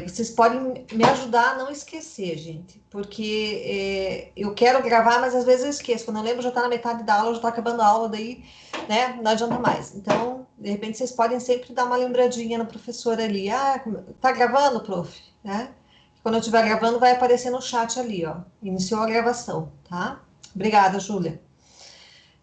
Vocês podem me ajudar a não esquecer, gente, porque eu quero gravar, mas às vezes eu esqueço. Quando eu lembro, já está na metade da aula, já está acabando a aula, daí, né, não adianta mais. Então, de repente, vocês podem sempre dar uma lembradinha na professora ali. Ah, tá gravando, prof? Né? Quando eu estiver gravando, vai aparecer no chat ali, ó. Iniciou a gravação, tá? Obrigada, Júlia.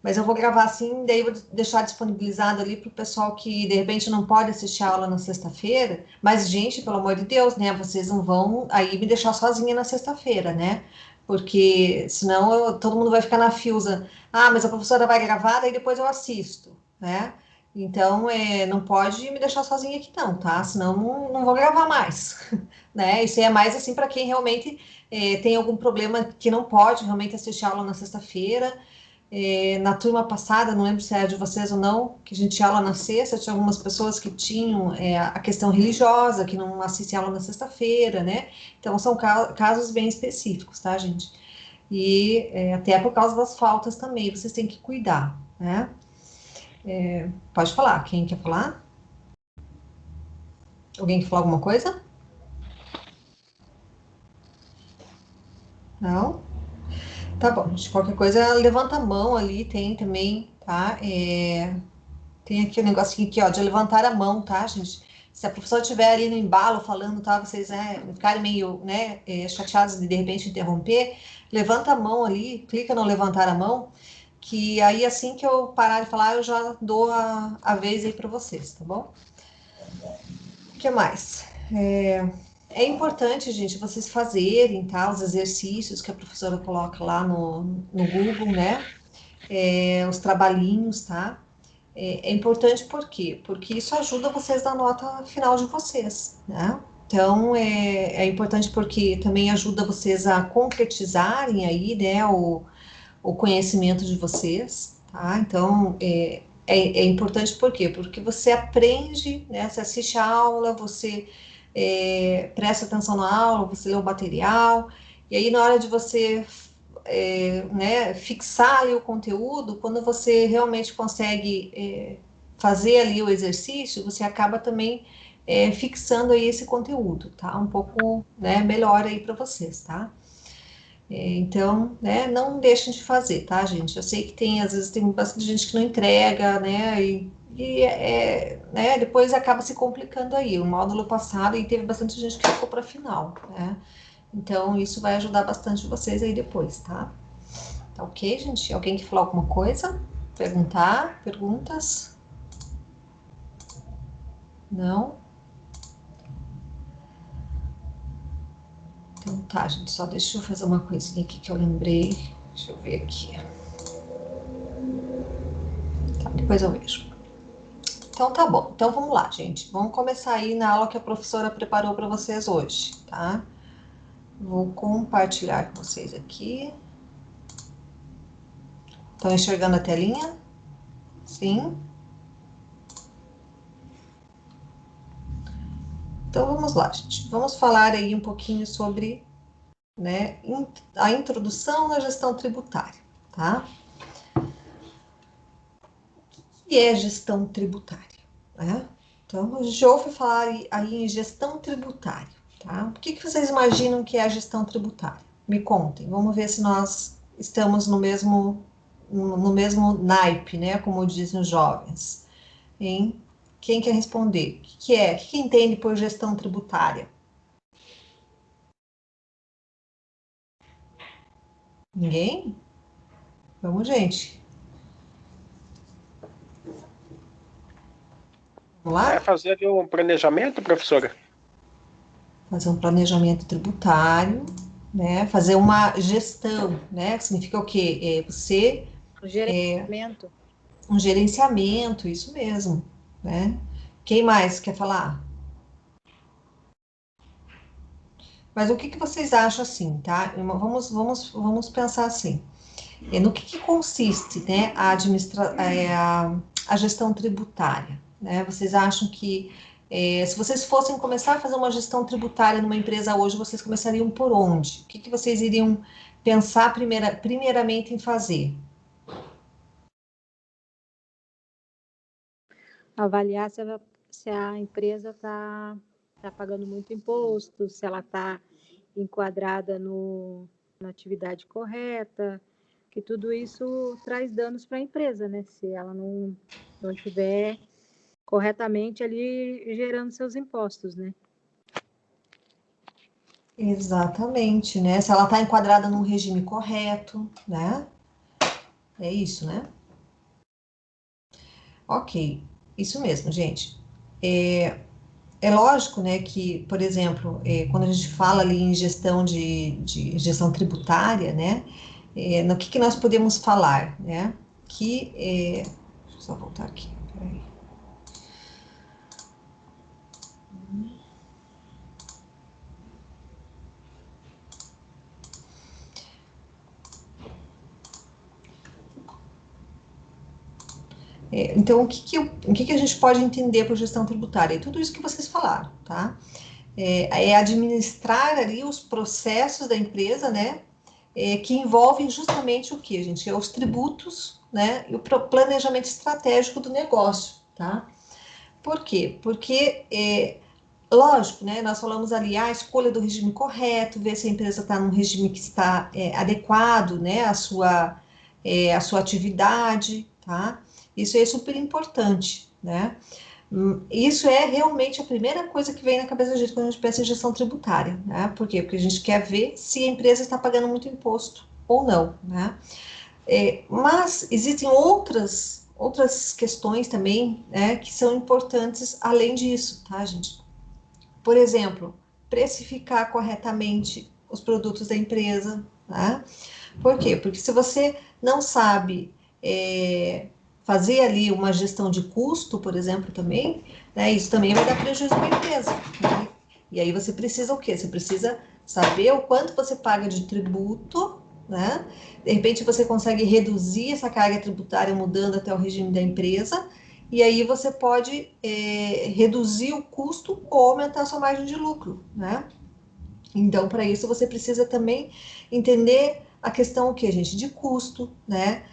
Mas eu vou gravar assim, daí vou deixar disponibilizado ali para o pessoal que de repente não pode assistir a aula na sexta-feira. Mas, gente, pelo amor de Deus, né? Vocês não vão aí me deixar sozinha na sexta-feira, né? Porque senão todo mundo vai ficar na fiusa. Ah, mas a professora vai gravar, daí depois eu assisto, né? Então, não pode me deixar sozinha aqui não, tá? Senão não vou gravar mais, né? Isso aí é mais assim para quem realmente tem algum problema que não pode realmente assistir a aula na sexta-feira. Na turma passada, não lembro se é de vocês ou não, que a gente tinha aula na sexta, tinha algumas pessoas que tinham a questão religiosa, que não assistem aula na sexta-feira, né? Então, são casos bem específicos, tá, gente? E até por causa das faltas também, vocês têm que cuidar, né? Pode falar, quem quer falar? Alguém quer falar alguma coisa? Não? Tá bom, gente, qualquer coisa, levanta a mão ali, tem também, tá? Tem aqui o negocinho aqui, ó, de levantar a mão, tá, gente? Se a professora estiver ali no embalo falando, tá, vocês ficarem meio, né, chateados de repente interromper, levanta a mão ali, clica no levantar a mão, que aí assim que eu parar de falar, eu já dou a vez aí para vocês, tá bom? O que mais? É importante, gente, vocês fazerem, tá, os exercícios que a professora coloca lá no Google, né? Os trabalhinhos, tá? É importante por quê? Porque isso ajuda vocês na nota final de vocês, né? Então, é importante porque também ajuda vocês a concretizarem aí, né, o conhecimento de vocês, tá? Então, é importante por quê? Porque você aprende, né, você assiste a aula, você presta atenção na aula, você lê o material, e aí na hora de você né, fixar ali o conteúdo, quando você realmente consegue fazer ali o exercício, você acaba também fixando aí esse conteúdo, tá? Um pouco, né, melhor aí para vocês, tá? Então, né, não deixem de fazer, tá, gente? Eu sei que tem, às vezes, tem bastante gente que não entrega, né, né, depois acaba se complicando aí. O módulo passado e teve bastante gente que ficou para final, né? Então, isso vai ajudar bastante vocês aí depois, tá? Tá ok, gente? Alguém quer falar alguma coisa? Perguntar? Perguntas? Não? Então tá, gente. Só deixa eu fazer uma coisinha aqui que eu lembrei. Deixa eu ver aqui. Tá, depois eu vejo. Então tá bom. Então vamos lá, gente. Vamos começar aí na aula que a professora preparou para vocês hoje, tá? Vou compartilhar com vocês aqui. Estão enxergando a telinha? Sim? Então vamos lá, gente. Vamos falar aí um pouquinho sobre, né, a introdução na gestão tributária, tá? O que é gestão tributária? Né? Então, a gente já ouve falar aí em gestão tributária, tá? O que vocês imaginam que é a gestão tributária? Me contem, vamos ver se nós estamos no mesmo naipe, né? Como dizem os jovens, hein? Quem quer responder? O que é? O que entende por gestão tributária? Ninguém? Vamos, gente. Vamos É lá? fazer ali um planejamento, professora? Fazer um planejamento tributário, né? Fazer uma gestão, né? Que significa o quê? Você O gerenciamento. um gerenciamento, isso mesmo, né? Quem mais quer falar? Mas o que vocês acham assim, tá? Vamos pensar assim. No que consiste, né, a gestão tributária, né? Vocês acham que se vocês fossem começar a fazer uma gestão tributária numa empresa hoje, vocês começariam por onde? O que vocês iriam pensar primeiramente em fazer? Avaliar se a empresa está está pagando muito imposto, se ela está enquadrada na atividade correta, que tudo isso traz danos para a empresa, né? Se ela não tiver corretamente ali gerando seus impostos, né? Exatamente, né? Se ela está enquadrada num regime correto, né? É isso, né? Ok, isso mesmo, gente. É lógico, né, que, por exemplo, quando a gente fala ali em gestão de gestão tributária, né, no que nós podemos falar, né? Deixa eu só voltar aqui, peraí. Então, o que a gente pode entender por gestão tributária? É tudo isso que vocês falaram, tá? É administrar ali os processos da empresa, né? Que envolvem justamente o que, gente? É os tributos, né? E o planejamento estratégico do negócio, tá? Por quê? Porque, lógico, né? Nós falamos ali a escolha do regime correto, ver se a empresa está num regime que está adequado, né? A sua atividade, tá? Isso é super importante, né? Isso é realmente a primeira coisa que vem na cabeça da gente quando a gente pensa em gestão tributária, né? Por quê? Porque a gente quer ver se a empresa está pagando muito imposto ou não, né? Mas existem outras questões também, né, que são importantes além disso, tá, gente? Por exemplo, precificar corretamente os produtos da empresa, né? Por quê? Porque se você não sabe fazer ali uma gestão de custo, por exemplo, também, né, isso também vai dar prejuízo para a empresa, né? E aí você precisa o quê? Você precisa saber o quanto você paga de tributo, né? De repente você consegue reduzir essa carga tributária mudando até o regime da empresa, e aí você pode reduzir o custo ou aumentar a sua margem de lucro, né? Então, para isso, você precisa também entender a questão o que, gente? De custo, né?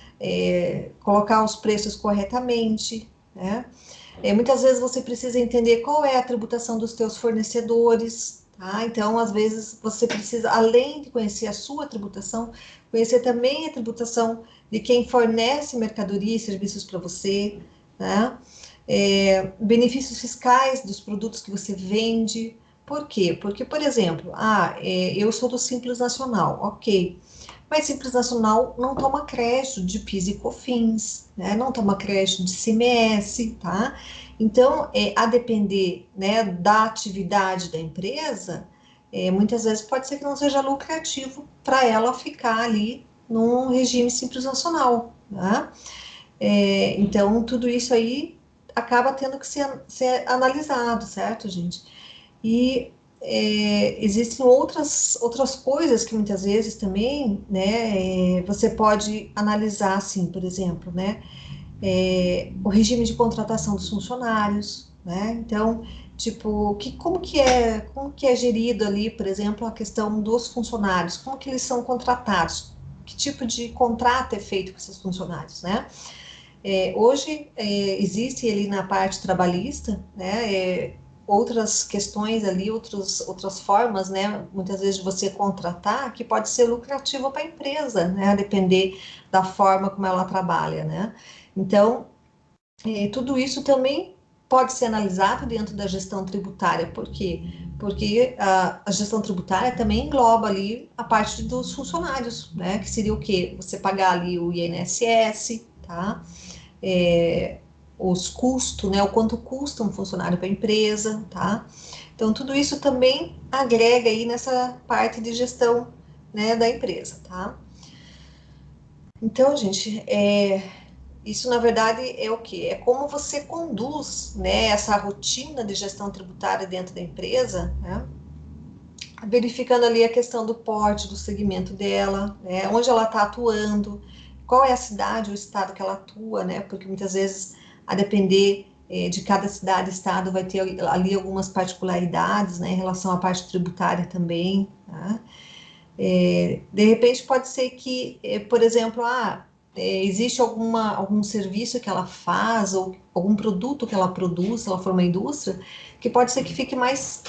Colocar os preços corretamente, né? Muitas vezes você precisa entender qual é a tributação dos teus fornecedores, tá? Então, às vezes, você precisa, além de conhecer a sua tributação, conhecer também a tributação de quem fornece mercadoria e serviços para você, né? Benefícios fiscais dos produtos que você vende. Por quê? Porque, por exemplo, eu sou do Simples Nacional, ok. Mas Simples Nacional não toma crédito de PIS e COFINS, né? Não toma crédito de CMS, tá? Então, a depender, né, da atividade da empresa, muitas vezes pode ser que não seja lucrativo para ela ficar ali num regime Simples Nacional, né? Então, tudo isso aí acaba tendo que ser analisado, certo, gente? E existem outras coisas que muitas vezes também, né, você pode analisar, assim, por exemplo, né, o regime de contratação dos funcionários, né, então, tipo, como que é gerido ali, por exemplo, a questão dos funcionários, como que eles são contratados, que tipo de contrato é feito com esses funcionários, né? Hoje existe ali na parte trabalhista, né, outras questões ali, outras formas, né, muitas vezes de você contratar, que pode ser lucrativo para a empresa, né, a depender da forma como ela trabalha, né. Então, tudo isso também pode ser analisado dentro da gestão tributária, por quê? Porque a gestão tributária também engloba ali a parte dos funcionários, né, que seria o quê? Você pagar ali o INSS, tá? Os custos, né, o quanto custa um funcionário para a empresa, tá? Então, tudo isso também agrega aí nessa parte de gestão, né, da empresa, tá? Então, gente, isso na verdade é o que? É como você conduz, né, essa rotina de gestão tributária dentro da empresa, né? Verificando ali a questão do porte, do segmento dela, né, onde ela está atuando, qual é a cidade ou estado que ela atua, né, porque muitas vezes, a depender de cada cidade, estado, vai ter ali algumas particularidades, né, em relação à parte tributária também, tá? De repente pode ser que, por exemplo, existe algum serviço que ela faz ou algum produto que ela produz, se ela for uma indústria, que pode ser que fique mais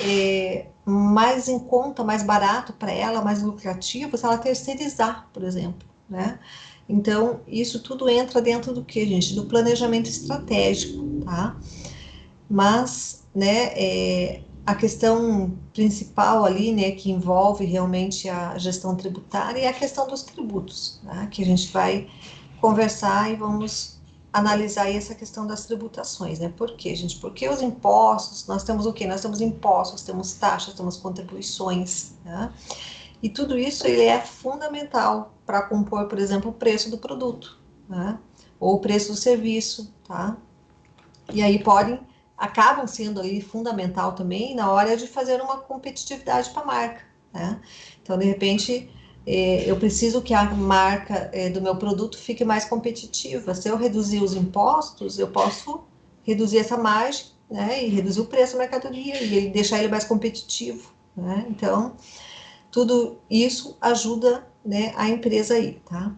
em conta, mais barato para ela, mais lucrativo, se ela terceirizar, por exemplo, né? Então, isso tudo entra dentro do que, gente? Do planejamento estratégico, tá? Mas, né, a questão principal ali, né, que envolve realmente a gestão tributária é a questão dos tributos, né, que a gente vai conversar e vamos analisar aí essa questão das tributações, né? Por quê, gente? Porque os impostos, nós temos o quê? Nós temos impostos, temos taxas, temos contribuições, né? E tudo isso ele é fundamental para compor, por exemplo, o preço do produto, né? Ou o preço do serviço, tá? E aí acabam sendo ali fundamental também na hora de fazer uma competitividade para a marca, né? Então, de repente, eu preciso que a marca do meu produto fique mais competitiva. Se eu reduzir os impostos, eu posso reduzir essa margem, né? E reduzir o preço da mercadoria e deixar ele mais competitivo, né? Então, tudo isso ajuda, né, a empresa aí, tá?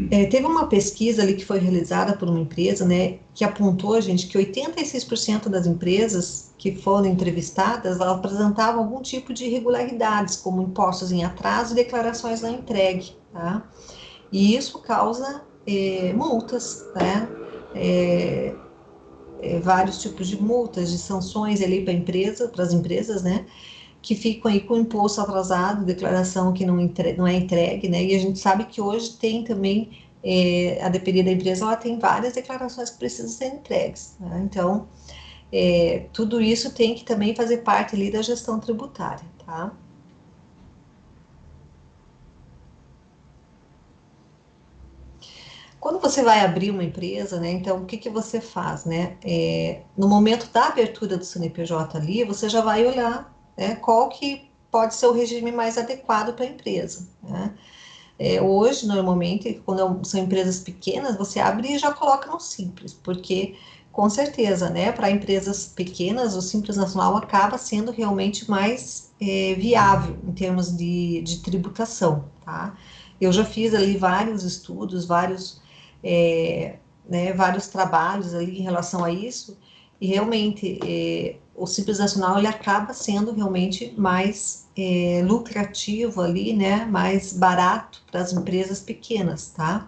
Teve uma pesquisa ali que foi realizada por uma empresa, né, que apontou, gente, que 86% das empresas que foram entrevistadas, elas apresentavam algum tipo de irregularidades, como impostos em atraso e declarações não entregue, tá? E isso causa multas, né? Vários tipos de multas, de sanções ali para as empresas, né? Que ficam aí com imposto atrasado, declaração que não é entregue, né? E a gente sabe que hoje tem também, a depender da empresa, ela tem várias declarações que precisam ser entregues, né? Então, tudo isso tem que também fazer parte ali da gestão tributária, tá? Quando você vai abrir uma empresa, né, então o que que você faz, né? No momento da abertura do CNPJ ali, você já vai olhar, né, qual que pode ser o regime mais adequado para a empresa, né? Hoje, normalmente, quando são empresas pequenas, você abre e já coloca no Simples, porque, com certeza, né, para empresas pequenas, o Simples Nacional acaba sendo realmente mais viável em termos de tributação, tá? Eu já fiz ali vários estudos, vários trabalhos ali em relação a isso, e realmente o Simples Nacional ele acaba sendo realmente mais lucrativo ali, né, mais barato para as empresas pequenas, tá?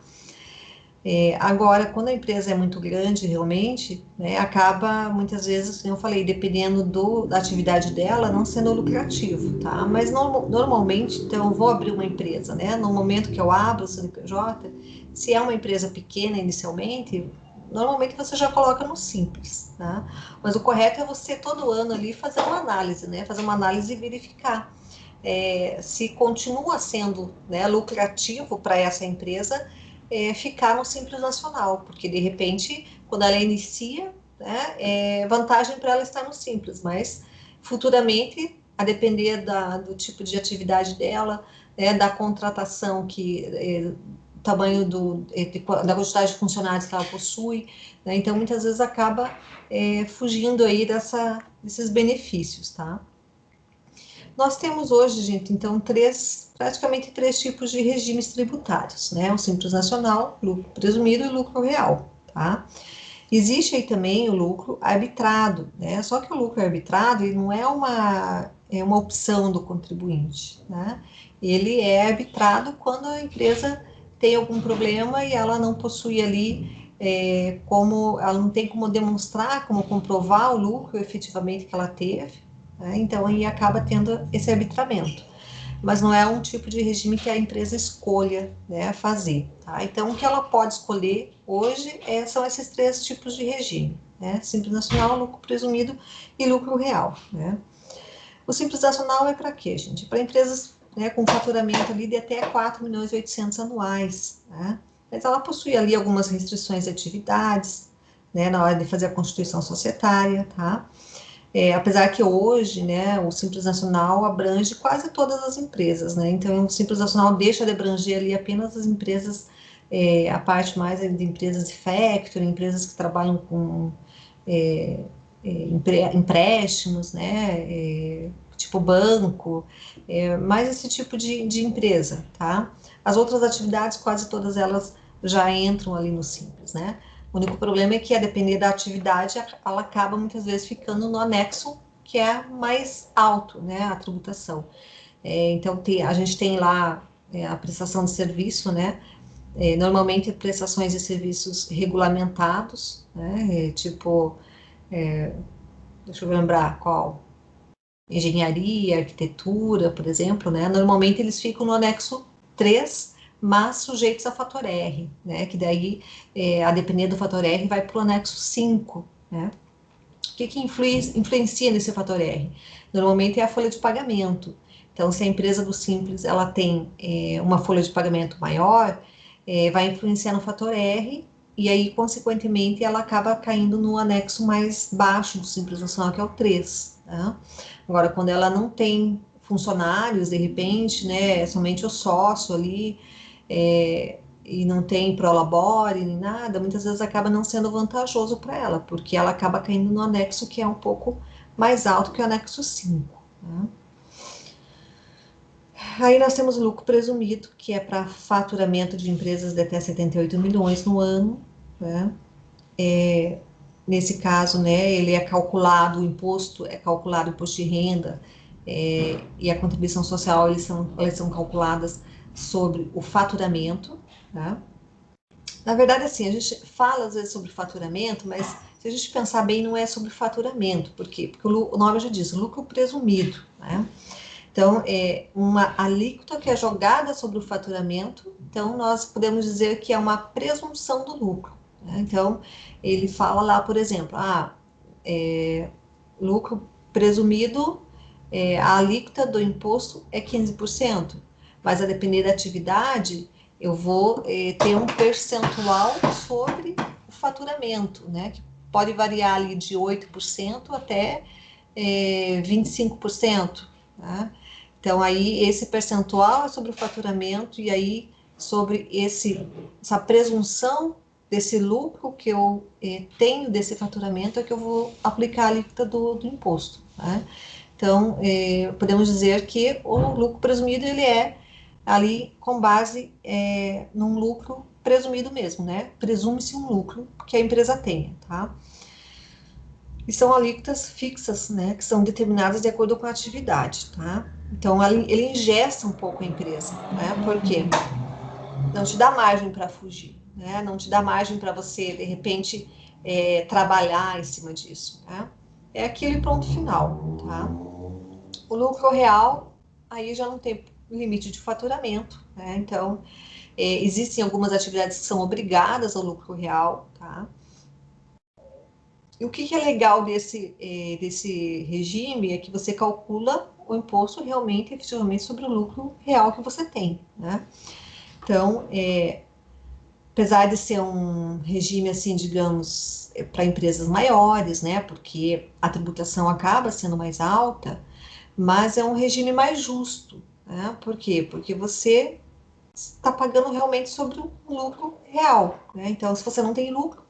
Agora, quando a empresa é muito grande, realmente, né, acaba, muitas vezes, como eu falei, dependendo da atividade dela, não sendo lucrativo, tá? Mas normalmente, então, eu vou abrir uma empresa, né? No momento que eu abro o CNPJ, se é uma empresa pequena inicialmente, normalmente você já coloca no Simples, tá? Mas o correto é você, todo ano ali, fazer uma análise, né? Fazer uma análise e verificar se continua sendo, né, lucrativo para essa empresa ficar no Simples Nacional, porque de repente, quando ela inicia, né, vantagem para ela estar no Simples, mas futuramente, a depender do tipo de atividade dela, né, da contratação tamanho da quantidade de funcionários que ela possui, né, então muitas vezes acaba fugindo aí desses benefícios, tá? Nós temos hoje, gente, então, praticamente três tipos de regimes tributários, né? O Simples Nacional, lucro presumido e lucro real, tá? Existe aí também o lucro arbitrado, né? Só que o lucro arbitrado ele não é uma opção do contribuinte, né? Ele é arbitrado quando a empresa tem algum problema e ela não possui ali ela não tem como demonstrar, como comprovar o lucro efetivamente que ela teve, né? Então aí acaba tendo esse arbitramento. Mas não é um tipo de regime que a empresa escolha, né, fazer, tá? Então, o que ela pode escolher hoje são esses três tipos de regime, né? Simples Nacional, lucro presumido e lucro real, né? O Simples Nacional é para quê, gente? Para empresas, né, com faturamento ali de até 4.800.000 anuais, né? Mas ela possui ali algumas restrições de atividades, né, na hora de fazer a constituição societária, tá? Apesar que hoje, né, o Simples Nacional abrange quase todas as empresas, né? Então, o Simples Nacional deixa de abranger ali apenas as empresas, a parte mais de empresas de factoring, empresas que trabalham com empréstimos, né? tipo banco, mais esse tipo de empresa, tá? As outras atividades, quase todas elas já entram ali no Simples, né? O único problema é que, a depender da atividade, ela acaba muitas vezes ficando no anexo, que é mais alto, né, a tributação. Então, a gente tem lá a prestação de serviço, né? Normalmente, prestações de serviços regulamentados, né? Tipo, deixa eu lembrar qual. Engenharia, arquitetura, por exemplo, né? Normalmente eles ficam no anexo 3, mas sujeitos a fator R, né? Que daí, a depender do fator R, vai para o anexo 5, né? O que influencia nesse fator R? Normalmente é a folha de pagamento. Então, se a empresa do Simples ela tem uma folha de pagamento maior, vai influenciar no fator R, e aí, consequentemente, ela acaba caindo no anexo mais baixo do Simples Nacional, que é o 3. Tá? Agora, quando ela não tem funcionários, de repente, né, é somente o sócio ali, e não tem prolabore nem nada, muitas vezes acaba não sendo vantajoso para ela, porque ela acaba caindo no anexo que é um pouco mais alto que o anexo 5. Né? Aí nós temos o lucro presumido, que é para faturamento de empresas de até 78 milhões no ano. Né? Nesse caso, né, ele é calculado, o imposto é calculado, o imposto de renda e a contribuição social, elas são calculadas sobre o faturamento. Tá? Na verdade, assim, a gente fala às vezes sobre faturamento, mas se a gente pensar bem, não é sobre faturamento. Por quê? Porque o nome já diz, lucro presumido. Né? Então, é uma alíquota que é jogada sobre o faturamento, então nós podemos dizer que é uma presunção do lucro. Né? Então, ele fala lá, por exemplo, lucro presumido, a alíquota do imposto é 15%, mas a depender da atividade, eu vou ter um percentual sobre o faturamento, né? Que pode variar ali de 8% até 25%. Né? Então, aí, esse percentual é sobre o faturamento, e aí, sobre essa presunção desse lucro que eu tenho desse faturamento, é que eu vou aplicar a alíquota do imposto. Né? Então, podemos dizer que o lucro presumido, ele é ali com base num lucro presumido mesmo, né? Presume-se um lucro que a empresa tenha, tá? E são alíquotas fixas, né, que são determinadas de acordo com a atividade, tá? Então, ele ingesta um pouco a empresa, né? Por quê? Não te dá margem para fugir, né? Não te dá margem para você, de repente, trabalhar em cima disso, né? É aquele ponto final, tá? O lucro real, aí já não tem limite de faturamento, né? Então, existem algumas atividades que são obrigadas ao lucro real, tá? E o que é legal desse regime é que você calcula o imposto realmente, efetivamente, sobre o lucro real que você tem, né? Então, apesar de ser um regime, assim, digamos, para empresas maiores, né? Porque a tributação acaba sendo mais alta, mas é um regime mais justo, né? Por quê? Porque você está pagando realmente sobre o lucro real, né? Então, se você não tem lucro,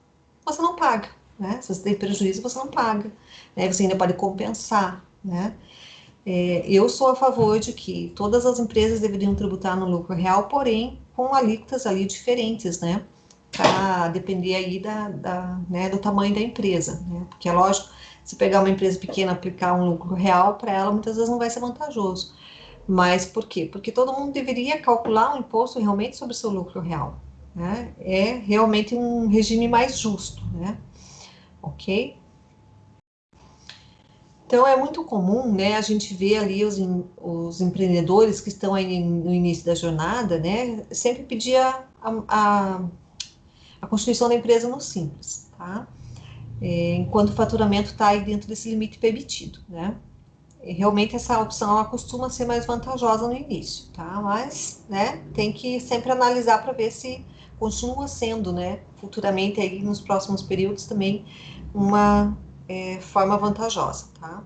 você não paga, né? Se você tem prejuízo, você não paga, né? Você ainda pode compensar, né? Eu sou a favor de que todas as empresas deveriam tributar no lucro real, porém com alíquotas ali diferentes, né? Para depender aí né, do tamanho da empresa, né? Porque é lógico, se pegar uma empresa pequena e aplicar um lucro real para ela, muitas vezes não vai ser vantajoso. Mas por quê? Porque todo mundo deveria calcular um imposto realmente sobre o seu lucro real, né? É realmente um regime mais justo, né? Ok? Então, é muito comum, né, a gente ver ali os empreendedores que estão aí no início da jornada, né, sempre pedir a constituição da empresa no Simples, tá? Enquanto o faturamento está aí dentro desse limite permitido, né? E realmente essa opção ela costuma ser mais vantajosa no início, tá? Mas, né, tem que sempre analisar para ver se continua sendo, né, futuramente aí nos próximos períodos também uma forma vantajosa, tá?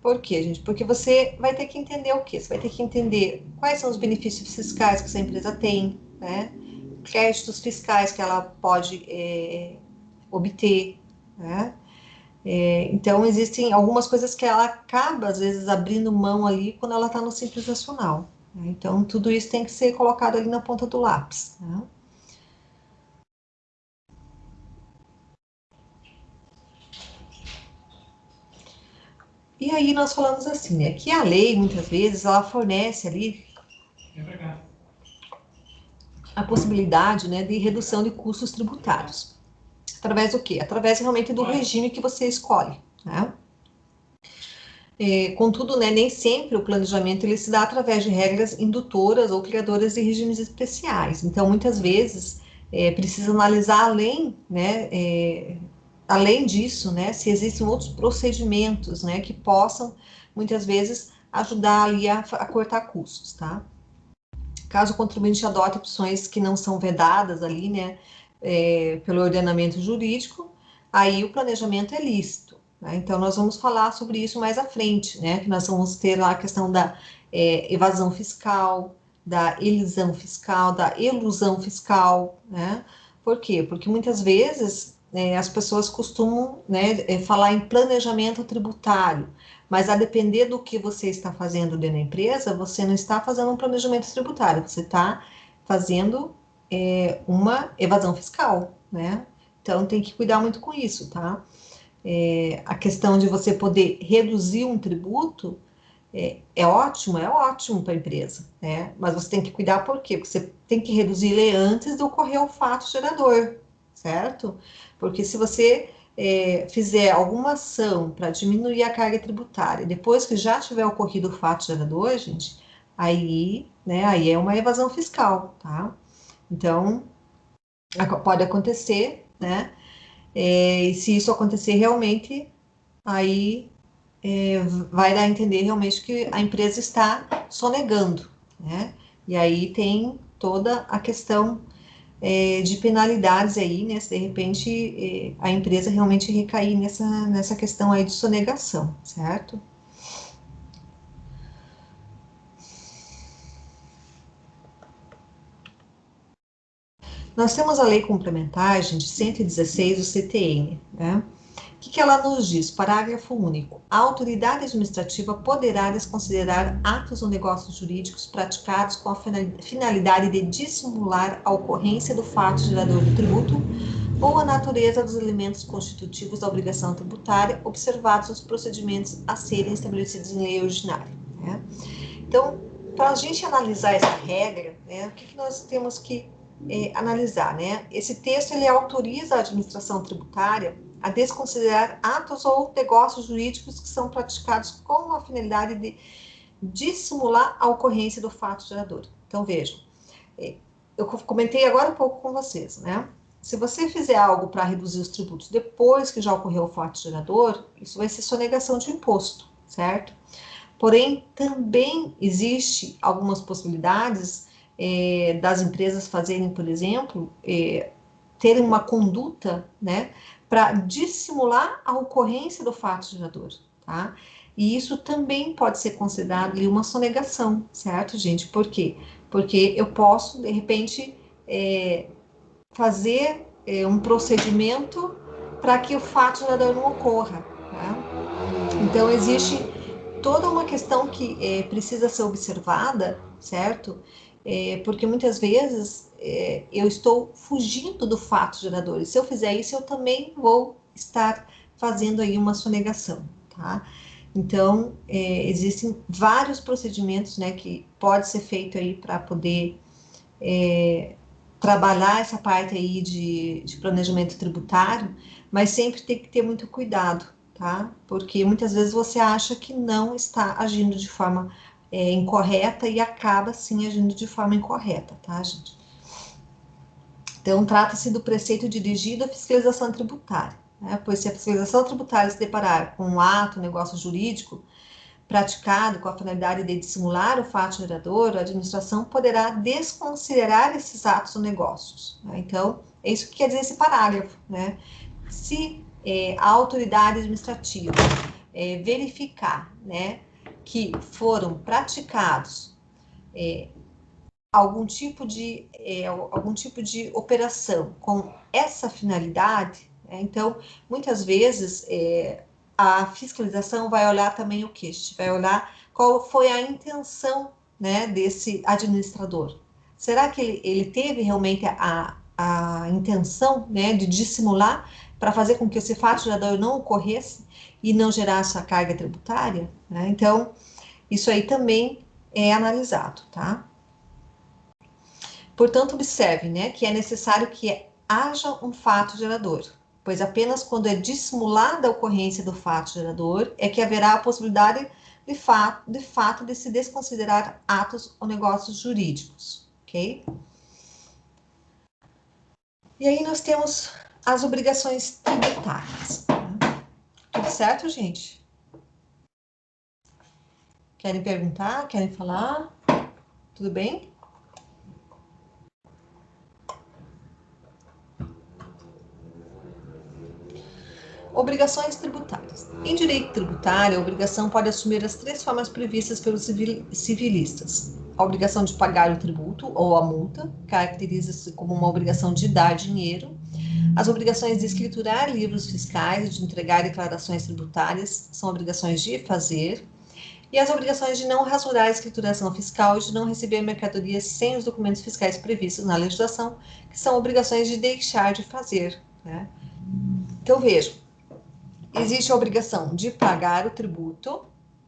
Por quê, gente? Porque você vai ter que entender o quê? Você vai ter que entender quais são os benefícios fiscais que essa empresa tem, né? Créditos fiscais que ela pode obter, né? Então, existem algumas coisas que ela acaba, às vezes, abrindo mão ali quando ela está no Simples Nacional, né? Então, tudo isso tem que ser colocado ali na ponta do lápis, né? E aí nós falamos assim, né, que a lei, muitas vezes, ela fornece ali a possibilidade, né, de redução de custos tributários. Através do quê? Através realmente do regime que você escolhe, né? Contudo, né, nem sempre o planejamento ele se dá através de regras indutoras ou criadoras de regimes especiais. Então, muitas vezes, precisa analisar além, né, além disso, né, se existem outros procedimentos, né, que possam, muitas vezes, ajudar ali a cortar custos, tá? Caso o contribuinte adote opções que não são vedadas ali, né, pelo ordenamento jurídico, aí o planejamento é lícito, né? Então, nós vamos falar sobre isso mais à frente, né, que nós vamos ter lá a questão da evasão fiscal, da elisão fiscal, da elusão fiscal, né? Por quê? Porque muitas vezes as pessoas costumam, né, falar em planejamento tributário, mas a depender do que você está fazendo dentro da empresa, você não está fazendo um planejamento tributário, você está fazendo uma evasão fiscal, né? Então tem que cuidar muito com isso, tá? A questão de você poder reduzir um tributo é ótimo para a empresa, né? Mas você tem que cuidar por quê? Porque você tem que reduzir ele antes de ocorrer o fato gerador, certo? Porque se você fizer alguma ação para diminuir a carga tributária, depois que já tiver ocorrido o fato gerador, gente, aí, né, aí é uma evasão fiscal, tá? Então, pode acontecer, né? E se isso acontecer realmente, aí vai dar a entender realmente que a empresa está sonegando, né? E aí tem toda a questão de penalidades aí, né? Se de repente a empresa realmente recair nessa questão aí de sonegação, certo? Nós temos a lei complementar, gente, 116 do CTN, né? O que ela nos diz? Parágrafo único. A autoridade administrativa poderá desconsiderar atos ou negócios jurídicos praticados com a finalidade de dissimular a ocorrência do fato gerador do tributo ou a natureza dos elementos constitutivos da obrigação tributária, observados os procedimentos a serem estabelecidos em lei ordinária, né? Então, para a gente analisar essa regra, né, o que nós temos que analisar, né? Esse texto ele autoriza a administração tributária a desconsiderar atos ou negócios jurídicos que são praticados com a finalidade de dissimular a ocorrência do fato gerador. Então, vejam, eu comentei agora um pouco com vocês, né? Se você fizer algo para reduzir os tributos depois que já ocorreu o fato gerador, isso vai ser sonegação de imposto, certo? Porém, também existe algumas possibilidades das empresas fazerem, por exemplo, terem uma conduta, né, para dissimular a ocorrência do fato gerador, tá? E isso também pode ser considerado ali uma sonegação, certo, gente? Por quê? Porque eu posso, de repente, fazer um procedimento para que o fato gerador não ocorra, tá? Então, existe toda uma questão que precisa ser observada, certo? Porque muitas vezes eu estou fugindo do fato gerador. E se eu fizer isso, eu também vou estar fazendo aí uma sonegação, tá? Então, existem vários procedimentos, né, que pode ser feito aí para poder trabalhar essa parte aí de planejamento tributário, mas sempre tem que ter muito cuidado, tá? Porque muitas vezes você acha que não está agindo de forma incorreta e acaba sim agindo de forma incorreta, tá, gente? Então, trata-se do preceito dirigido à fiscalização tributária, né? Pois se a fiscalização tributária se deparar com um ato, negócio jurídico, praticado com a finalidade de dissimular o fato gerador, a administração poderá desconsiderar esses atos ou negócios, né? Então, é isso que quer dizer esse parágrafo, né? Se a autoridade administrativa verificar, né, que foram praticados algum tipo de operação com essa finalidade, Então, muitas vezes, a fiscalização vai olhar também o quê? A gente vai olhar qual foi a intenção, né, desse administrador. Será que ele teve realmente a intenção, né, de dissimular para fazer com que esse fato gerador não ocorresse e não gerasse a carga tributária? Né? Então, isso aí também é analisado, tá? Portanto, observe, né, que é necessário que haja um fato gerador, pois apenas quando é dissimulada a ocorrência do fato gerador é que haverá a possibilidade de se desconsiderar atos ou negócios jurídicos, ok? E aí nós temos as obrigações tributárias. Tudo certo, gente? Querem perguntar? Querem falar? Tudo bem? Obrigações tributárias. Em direito tributário, a obrigação pode assumir as três formas previstas pelos civilistas. A obrigação de pagar o tributo ou a multa, caracteriza-se como uma obrigação de dar dinheiro. As obrigações de escriturar livros fiscais e de entregar declarações tributárias são obrigações de fazer. E as obrigações de não rasurar a escrituração fiscal e de não receber mercadorias sem os documentos fiscais previstos na legislação, que são obrigações de deixar de fazer. Né? Então, vejam, existe a obrigação de pagar o tributo,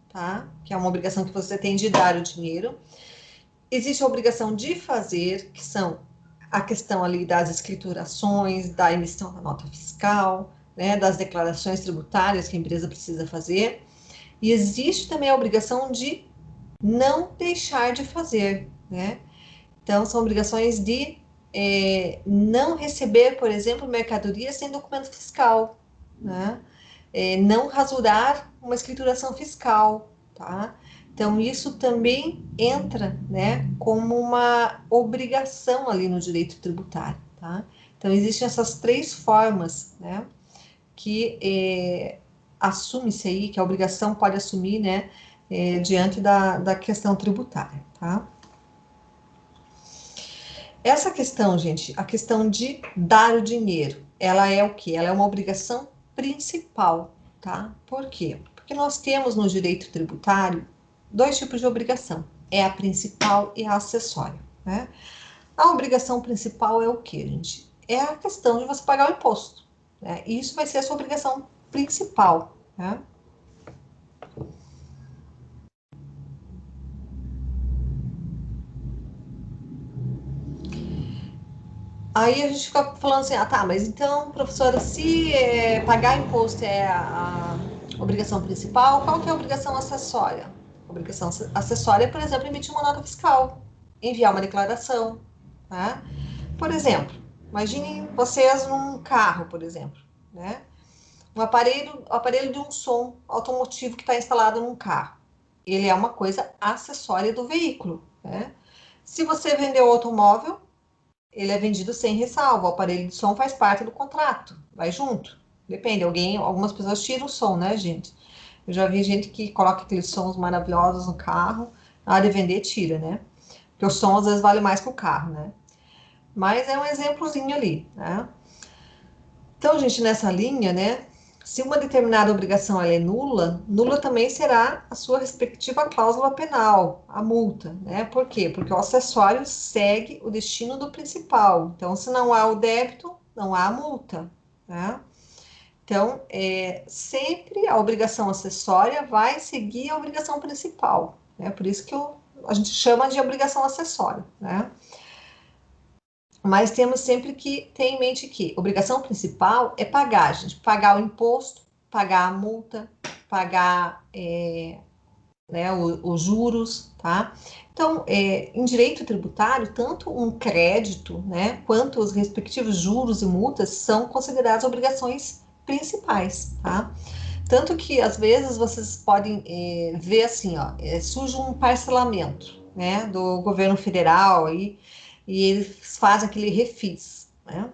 tá? Que é uma obrigação que você tem de dar o dinheiro. Existe a obrigação de fazer, que são a questão ali das escriturações, da emissão da nota fiscal, né, das declarações tributárias que a empresa precisa fazer. E existe também a obrigação de não deixar de fazer, né? Então, são obrigações de não receber, por exemplo, mercadorias sem documento fiscal, né? Não rasurar uma escrituração fiscal, tá? Então, isso também entra, né, como uma obrigação ali no direito tributário, tá? Então, existem essas três formas, né, que assume-se aí, que a obrigação pode assumir, né, diante da questão tributária, tá? Essa questão, gente, a questão de dar o dinheiro, ela é o quê? Ela é uma obrigação principal, tá? Por quê? Porque nós temos no direito tributário dois tipos de obrigação, é a principal e a acessória, né? A obrigação principal é o quê, gente? É a questão de você pagar o imposto, né? Isso vai ser a sua obrigação principal, né? Aí a gente fica falando assim, ah, tá, mas então, professora, se pagar imposto é a obrigação principal, qual que é a obrigação acessória? A obrigação acessória é, por exemplo, emitir uma nota fiscal, enviar uma declaração, tá? Por exemplo, imaginem vocês num carro, por exemplo, né? O aparelho de um som automotivo que está instalado num carro. Ele é uma coisa acessória do veículo, né? Se você vender o automóvel, ele é vendido sem ressalva. O aparelho de som faz parte do contrato, vai junto. Depende, algumas pessoas tiram o som, né, gente? Eu já vi gente que coloca aqueles sons maravilhosos no carro, na hora de vender, tira, né? Porque o som às vezes vale mais que o carro, né? Mas é um exemplozinho ali, né? Então, gente, nessa linha, né? Se uma determinada obrigação ela é nula, nula também será a sua respectiva cláusula penal, a multa, né? Por quê? Porque o acessório segue o destino do principal. Então, se não há o débito, não há a multa, né? Então, sempre a obrigação acessória vai seguir a obrigação principal, né? Por isso que a gente chama de obrigação acessória, né? Mas temos sempre que ter em mente que a obrigação principal é pagar, gente. Pagar o imposto, pagar a multa, pagar né, os juros, tá? Então, em direito tributário, tanto um crédito, né, quanto os respectivos juros e multas são consideradas obrigações principais, tá? Tanto que, às vezes, vocês podem ver assim, ó, surge um parcelamento, né, do governo federal aí, e eles fazem aquele refis, né?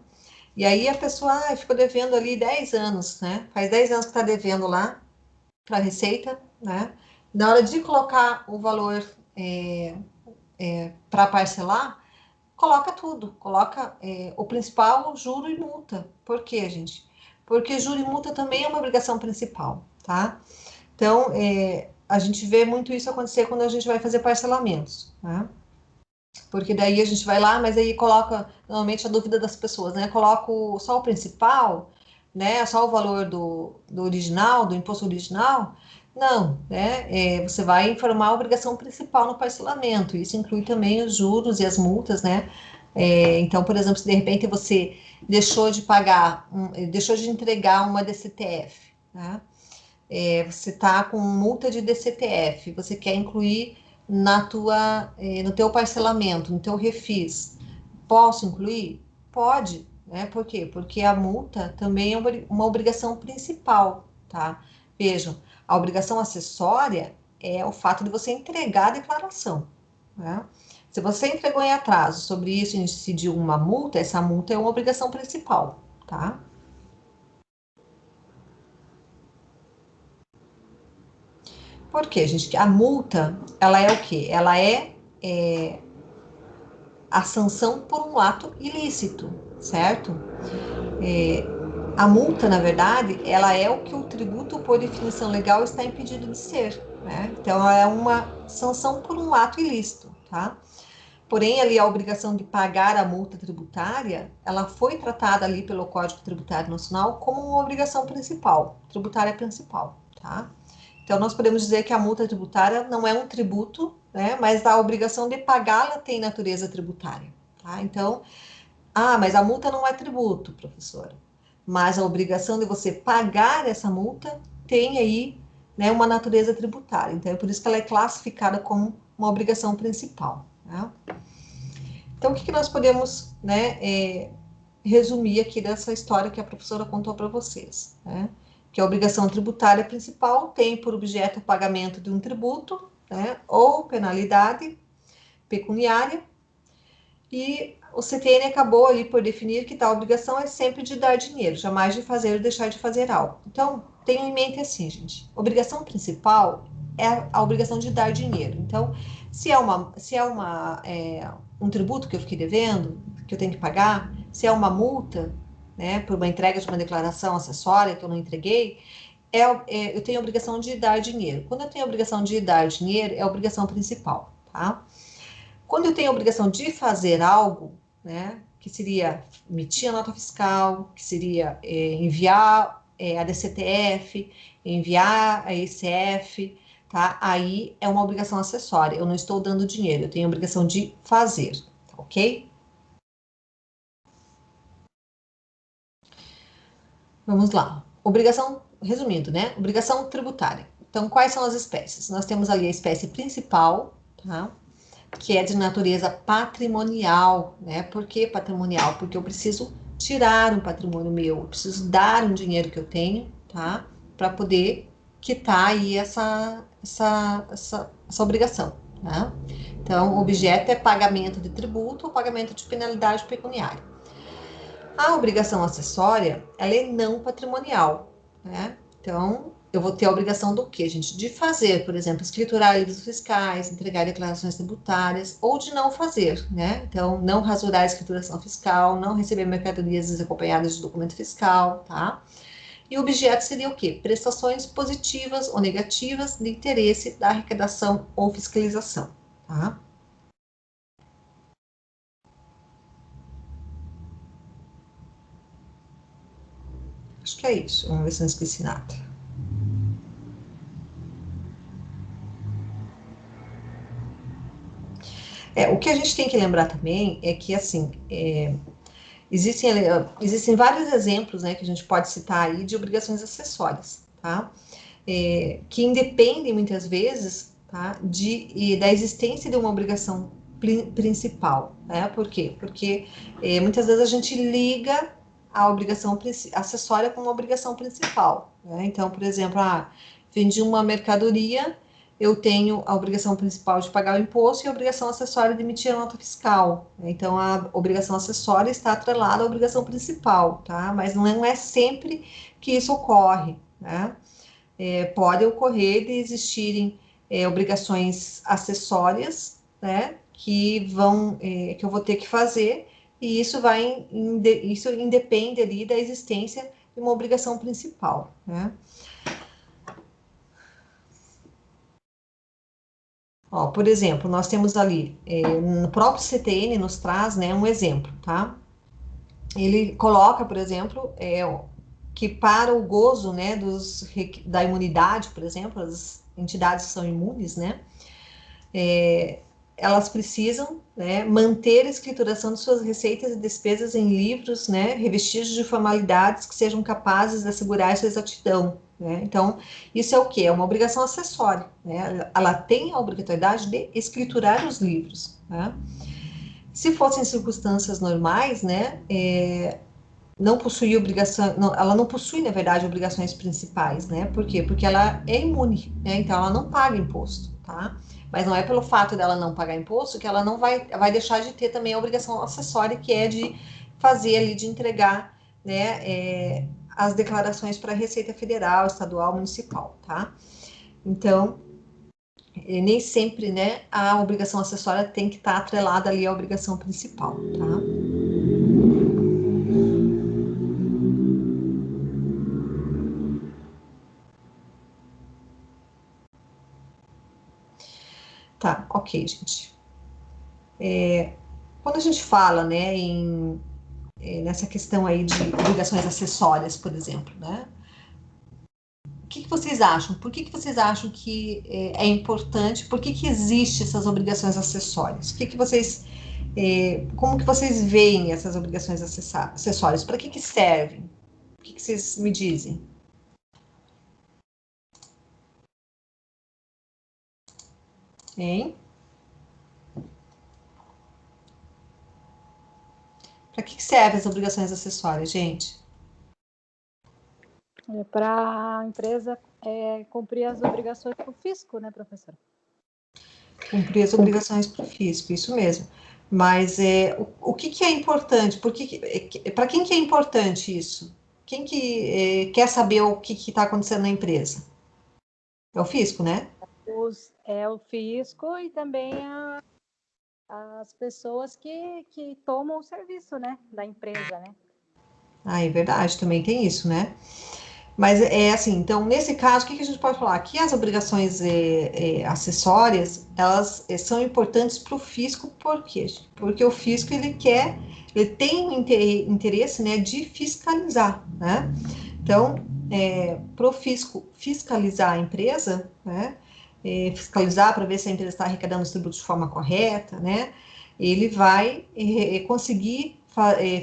E aí a pessoa ficou devendo ali 10 anos, né? Faz 10 anos que está devendo lá para a Receita, né? Na hora de colocar o valor para parcelar, coloca tudo, coloca o principal, juro e multa. Por quê, gente? Porque juro e multa também é uma obrigação principal, tá? Então, a gente vê muito isso acontecer quando a gente vai fazer parcelamentos, tá? Porque daí a gente vai lá, mas aí coloca, normalmente a dúvida das pessoas, né? Coloco só o principal, né? Só o valor do original, do imposto original. Não, né? Você vai informar a obrigação principal no parcelamento. Isso inclui também os juros e as multas, né? Então, por exemplo, se de repente você deixou de pagar, deixou de entregar uma DCTF, né? Você está com multa de DCTF, você quer incluir no teu parcelamento, no teu refis, posso incluir? Pode, né? Por quê? Porque a multa também é uma obrigação principal, tá? Vejam, a obrigação acessória é o fato de você entregar a declaração, né? Se você entregou em atraso sobre isso e incidiu uma multa, essa multa é uma obrigação principal, tá? Por quê, gente? A multa, ela é o quê? Ela é a sanção por um ato ilícito, certo? A multa, na verdade, ela é o que o tributo, por definição legal, está impedido de ser, né? Então, ela é uma sanção por um ato ilícito, tá? Porém, ali a obrigação de pagar a multa tributária, ela foi tratada ali pelo Código Tributário Nacional como uma obrigação principal, tributária principal, tá? Então, nós podemos dizer que a multa tributária não é um tributo, né? Mas a obrigação de pagá-la tem natureza tributária, tá? Então, mas a multa não é tributo, professora. Mas a obrigação de você pagar essa multa tem aí, né, uma natureza tributária. Então, é por isso que ela é classificada como uma obrigação principal, né? Então, o que nós podemos, né, resumir aqui dessa história que a professora contou para vocês, né? Que a obrigação tributária principal tem por objeto o pagamento de um tributo, né, ou penalidade pecuniária, e o CTN acabou ali por definir que tal obrigação é sempre de dar dinheiro, jamais de fazer ou deixar de fazer algo. Então, tenham em mente assim, gente, obrigação principal é a obrigação de dar dinheiro. Então, se é um tributo que eu fiquei devendo, que eu tenho que pagar, se é uma multa, né, por uma entrega de uma declaração acessória que eu não entreguei, eu tenho a obrigação de dar dinheiro. Quando eu tenho a obrigação de dar dinheiro, é a obrigação principal, tá? Quando eu tenho a obrigação de fazer algo, né, que seria emitir a nota fiscal, que seria enviar a DCTF, enviar a ECF, tá? Aí é uma obrigação acessória, eu não estou dando dinheiro, eu tenho a obrigação de fazer, tá, ok? Vamos lá. Obrigação, resumindo, né? Obrigação tributária. Então, quais são as espécies? Nós temos ali a espécie principal, tá? Que é de natureza patrimonial, né? Por que patrimonial? Porque eu preciso tirar um patrimônio meu, eu preciso dar um dinheiro que eu tenho, tá? Para poder quitar aí essa obrigação, né? Então, o objeto é pagamento de tributo ou pagamento de penalidade pecuniária. A obrigação acessória, ela é não patrimonial, né? Então, eu vou ter a obrigação do quê, gente? De fazer, por exemplo, escriturar livros fiscais, entregar declarações tributárias, ou de não fazer, né? Então, não rasurar a escrituração fiscal, não receber mercadorias desacompanhadas de documento fiscal, tá? E o objeto seria o quê? Prestações positivas ou negativas de interesse da arrecadação ou fiscalização, tá? Acho que é isso. Vamos ver se eu não esqueci nada. O que a gente tem que lembrar também é que, assim, existem vários exemplos, né, que a gente pode citar aí de obrigações acessórias, tá? Que independem, muitas vezes, tá, da existência de uma obrigação principal, né? Por quê? Porque muitas vezes a gente liga a obrigação acessória com uma obrigação principal, né? Então, por exemplo, vendi uma mercadoria, eu tenho a obrigação principal de pagar o imposto e a obrigação acessória de emitir a nota fiscal. Então, a obrigação acessória está atrelada à obrigação principal, tá? Mas não é sempre que isso ocorre, né? Pode ocorrer de existirem obrigações acessórias, né? Que eu vou ter que fazer, e isso independe ali da existência e uma obrigação principal, né? Ó, por exemplo, nós temos ali, no próprio CTN nos traz, né, um exemplo, tá? Ele coloca, por exemplo, que para o gozo, né, da imunidade, por exemplo, as entidades que são imunes, né, elas precisam, né, manter a escrituração de suas receitas e despesas em livros, né, revestidos de formalidades que sejam capazes de assegurar sua exatidão, né? Então, isso é o quê? É uma obrigação acessória, né? Ela tem a obrigatoriedade de escriturar os livros, né? Se fossem circunstâncias normais, né, não possui obrigação, não, ela não possui, na verdade, obrigações principais, né? Por quê? Porque ela é imune, né? Então ela não paga imposto, tá? Mas não é pelo fato dela não pagar imposto que ela não vai deixar de ter também a obrigação acessória, que é de fazer ali, de entregar, né, as declarações para a Receita Federal, Estadual, Municipal, tá? Então, nem sempre, né, a obrigação acessória tem que estar atrelada ali à obrigação principal, tá? Tá, ok, gente. Quando a gente fala, né, nessa questão aí de obrigações acessórias, por exemplo, né? O que vocês acham? Por que vocês acham que é importante? Por que existem essas obrigações acessórias? Como que vocês veem essas obrigações acessórias? Para que servem? O que vocês me dizem? Hein? Para que servem as obrigações acessórias, gente? Para a empresa cumprir as obrigações para o fisco, né, professora? Cumprir as obrigações para o fisco, isso mesmo. Mas o que é importante? Para quem que é importante isso? Quem que quer saber o que está acontecendo na empresa? É o fisco, né? O fisco e também as pessoas que tomam o serviço, né, da empresa, né? Ah, é verdade, também tem isso, né? Mas é assim, então, nesse caso, o que a gente pode falar? Que as obrigações acessórias, elas são importantes para o fisco, por quê? Porque o fisco, ele tem um interesse, né, de fiscalizar, né? Então, para o fisco fiscalizar a empresa, né, fiscalizar para ver se a empresa está arrecadando os tributos de forma correta, né, ele vai conseguir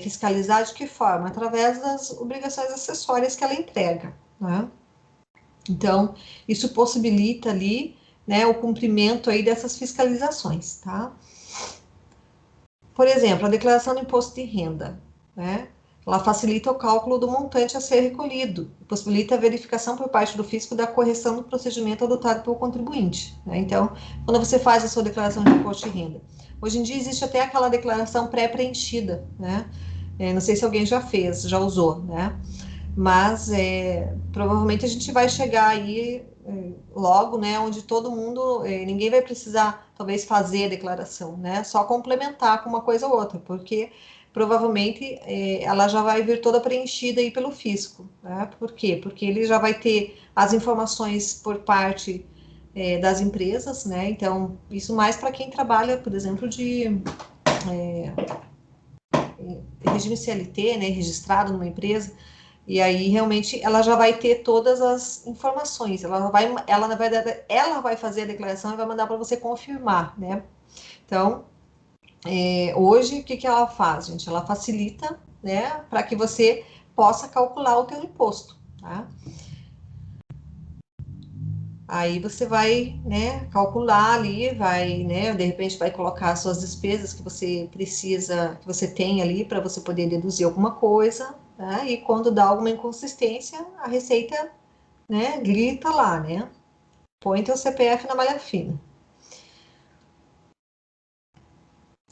fiscalizar de que forma? Através das obrigações acessórias que ela entrega, né? Então, isso possibilita ali, né, o cumprimento aí dessas fiscalizações, tá? Por exemplo, a declaração do imposto de renda, né? Ela facilita o cálculo do montante a ser recolhido, possibilita a verificação por parte do fisco da correção do procedimento adotado pelo contribuinte, né? Então, quando você faz a sua declaração de imposto de renda, hoje em dia existe até aquela declaração pré-preenchida, né? Não sei se alguém já fez, já usou, né? Mas provavelmente a gente vai chegar aí logo, né, onde todo mundo, ninguém vai precisar talvez fazer a declaração, né, só complementar com uma coisa ou outra, porque provavelmente ela já vai vir toda preenchida aí pelo fisco, né? Por quê? Porque ele já vai ter as informações por parte das empresas, né? Então isso mais para quem trabalha, por exemplo, de regime CLT, né, registrado numa empresa. E aí, realmente, ela já vai ter todas as informações. Na verdade, ela vai fazer a declaração e vai mandar para você confirmar, né? Então, hoje, o que ela faz, gente? Ela facilita, né, para que você possa calcular o teu imposto, tá? Aí você vai, né, calcular ali, vai, né, de repente vai colocar as suas despesas que você precisa, que você tem ali para você poder deduzir alguma coisa, tá? E quando dá alguma inconsistência, a Receita, né, grita lá, né? Põe teu CPF na malha fina.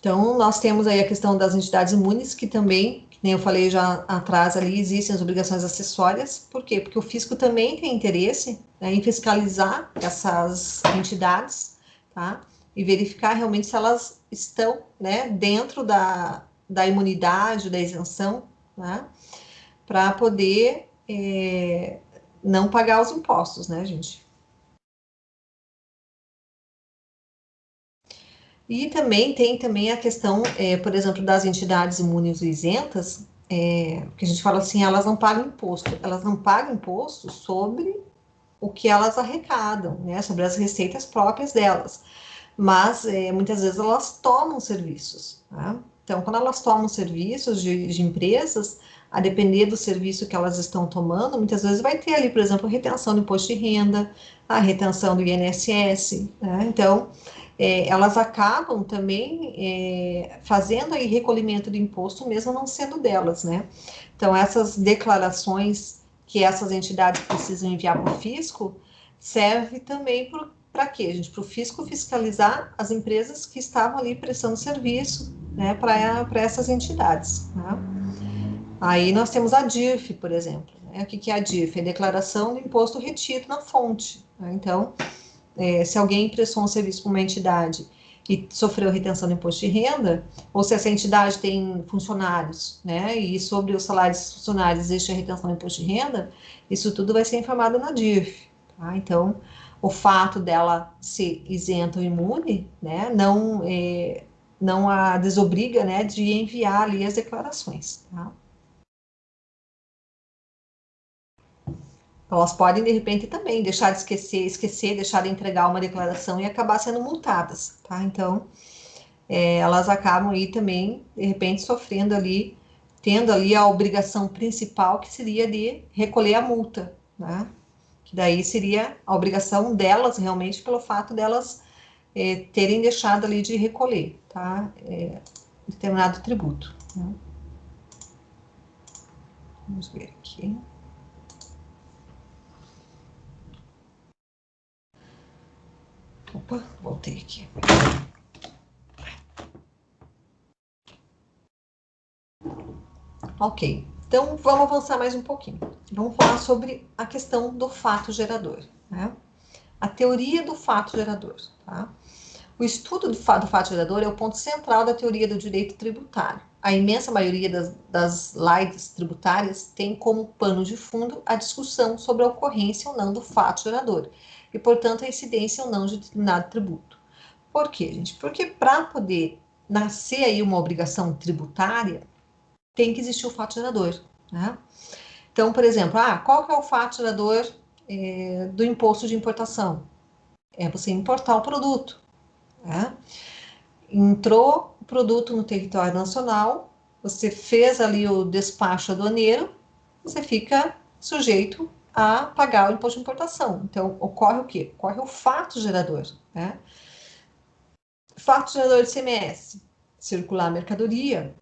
Então, nós temos aí a questão das entidades imunes, que também, que nem eu falei já atrás ali, existem as obrigações acessórias. Por quê? Porque o fisco também tem interesse, né, em fiscalizar essas entidades, tá? E verificar realmente se elas estão, né, dentro da imunidade, da isenção, né? Para poder não pagar os impostos, né, gente? E também tem também a questão, por exemplo, das entidades imunes isentas, que a gente fala assim, elas não pagam imposto. Elas não pagam imposto sobre o que elas arrecadam, né? Sobre as receitas próprias delas. Mas, muitas vezes, elas tomam serviços, tá? Então, quando elas tomam serviços de empresas, a depender do serviço que elas estão tomando, muitas vezes vai ter ali, por exemplo, retenção do imposto de renda, a retenção do INSS, né? Então, elas acabam também fazendo aí recolhimento de imposto, mesmo não sendo delas, né? Então, essas declarações que essas entidades precisam enviar para o fisco, serve também para quê, gente? Para o fisco fiscalizar as empresas que estavam ali prestando serviço, né, para essas entidades, né? Aí nós temos a DIRF, por exemplo, né? O que é a DIRF? É a declaração do imposto retido na fonte, né? Então, se alguém prestou um serviço para uma entidade e sofreu retenção do imposto de renda, ou se essa entidade tem funcionários, né, e sobre os salários dos funcionários existe a retenção do imposto de renda, isso tudo vai ser informado na DIRF, tá? Então, o fato dela ser isenta ou imune, né, não a desobriga, né, de enviar ali as declarações, tá? Elas podem, de repente, também deixar de esquecer, deixar de entregar uma declaração e acabar sendo multadas, tá? Então, elas acabam aí também, de repente, sofrendo ali, tendo ali a obrigação principal, que seria de recolher a multa, né? Que daí seria a obrigação delas, realmente, pelo fato delas terem deixado ali de recolher, tá? Determinado tributo, né? Vamos ver aqui. Opa, voltei aqui. Ok, então vamos avançar mais um pouquinho. Vamos falar sobre a questão do fato gerador, né? A teoria do fato gerador, tá? O estudo do fato gerador é o ponto central da teoria do direito tributário. A imensa maioria das leis tributárias tem como pano de fundo a discussão sobre a ocorrência ou não do fato gerador e, portanto, a incidência ou não de determinado tributo. Por quê, gente? Porque para poder nascer aí uma obrigação tributária, tem que existir o fato gerador, né? Então, por exemplo, qual que é o fato gerador do imposto de importação? É você importar o produto, né? Entrou o produto no território nacional, você fez ali o despacho aduaneiro, você fica sujeito a pagar o imposto de importação. Então, ocorre o quê? Ocorre o fato gerador, né? Fato gerador de ICMS, circular mercadoria,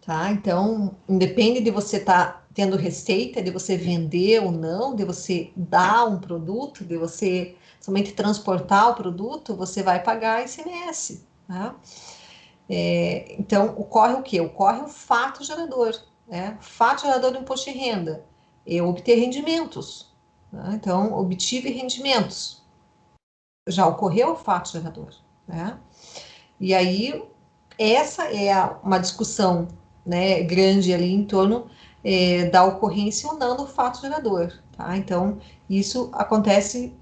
tá? Então, independe de você estar tendo receita, de você vender ou não, de você dar um produto, de você somente transportar o produto, você vai pagar ICMS, tá? Então, ocorre o quê? Ocorre o fato gerador, né? Fato gerador do imposto de renda. Eu obter rendimentos, né? Então, obtive rendimentos. Já ocorreu o fato gerador, né? E aí, essa é uma discussão, né, grande ali em torno da ocorrência ou não do fato gerador, tá? Então, isso acontece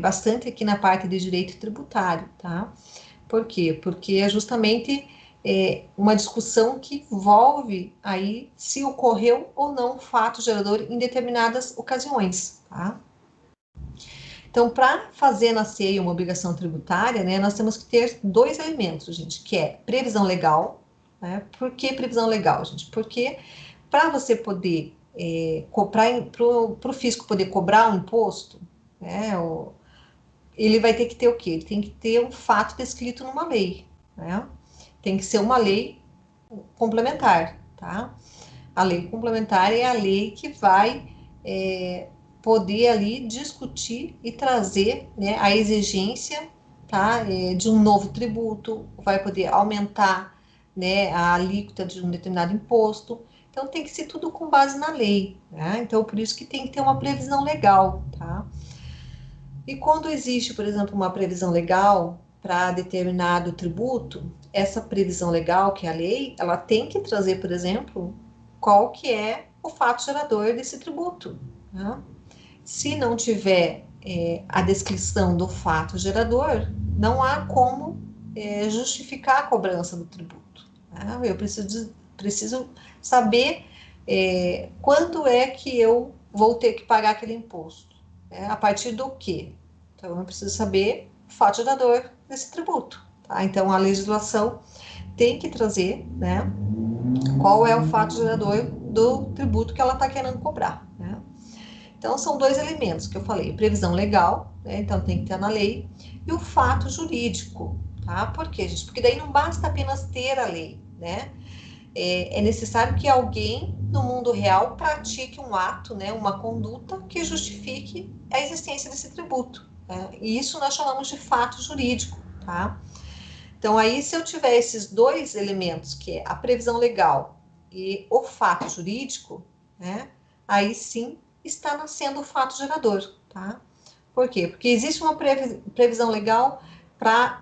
bastante aqui na parte de direito tributário, tá? Por quê? Porque é justamente uma discussão que envolve aí se ocorreu ou não fato gerador em determinadas ocasiões, tá? Então, para fazer nascer uma obrigação tributária, né, nós temos que ter dois elementos, gente, que é previsão legal, né? Por que previsão legal, gente? Porque para você poder para o fisco poder cobrar um imposto, né, ele vai ter que ter o quê? Ele tem que ter um fato descrito numa lei, né? Tem que ser uma lei complementar, tá? A lei complementar é a lei que vai poder ali discutir e trazer, né, a exigência, tá, de um novo tributo, vai poder aumentar, né, a alíquota de um determinado imposto. Então tem que ser tudo com base na lei, né? Então por isso que tem que ter uma previsão legal, tá? E quando existe, por exemplo, uma previsão legal para determinado tributo, essa previsão legal, que é a lei, ela tem que trazer, por exemplo, qual que é o fato gerador desse tributo, né? Se não tiver a descrição do fato gerador, não há como justificar a cobrança do tributo, né? Eu preciso saber quando é que eu vou ter que pagar aquele imposto, né? A partir do quê? Então, eu preciso saber o fato gerador desse tributo, tá? Então, a legislação tem que trazer, né, qual é o fato gerador do tributo que ela está querendo cobrar, né? Então, são dois elementos que eu falei: previsão legal, né, então tem que ter na lei, e o fato jurídico, tá? Por quê, gente? Porque daí não basta apenas ter a lei, né? É necessário que alguém no mundo real pratique um ato, né, uma conduta que justifique a existência desse tributo, né? E isso nós chamamos de fato jurídico, tá? Então, aí, se eu tiver esses dois elementos, que é a previsão legal e o fato jurídico, né, aí sim está nascendo o fato gerador, tá? Por quê? Porque existe uma previsão legal para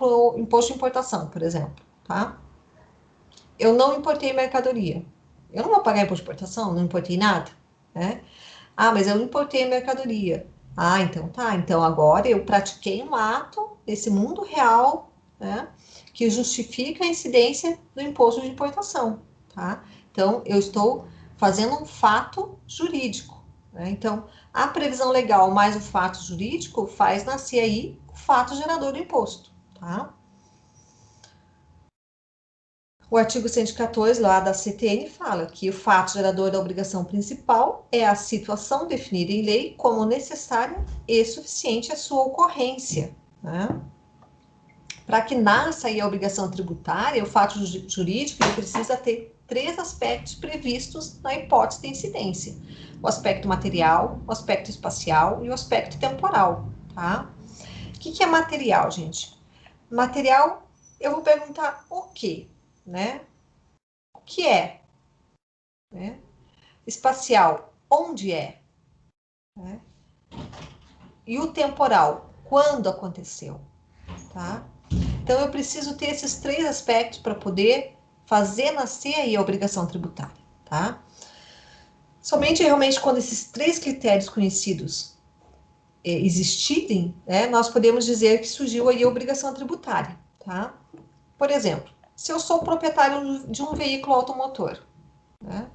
o imposto de importação, por exemplo, tá? Eu não importei mercadoria. Eu não vou pagar imposto de importação, não importei nada, né? Ah, mas eu importei mercadoria. Ah, então tá. Então agora eu pratiquei um ato nesse mundo real, né, que justifica a incidência do imposto de importação, tá? Então eu estou fazendo um fato jurídico, né? Então a previsão legal mais o fato jurídico faz nascer aí o fato gerador do imposto, tá? O artigo 114 lá da CTN fala que o fato gerador da obrigação principal é a situação definida em lei como necessária e suficiente à sua ocorrência, né? Para que nasça aí a obrigação tributária, o fato jurídico ele precisa ter três aspectos previstos na hipótese de incidência: o aspecto material, o aspecto espacial e o aspecto temporal, tá? O que é material, gente? Material, eu vou perguntar o quê, né? O que é, né? Espacial, onde é, né? E o temporal, quando aconteceu, tá? Então eu preciso ter esses três aspectos para poder fazer nascer aí a obrigação tributária, tá? Somente realmente quando esses três critérios conhecidos existirem, né, nós podemos dizer que surgiu aí a obrigação tributária, tá? Por exemplo, se eu sou proprietário de um veículo automotor, né,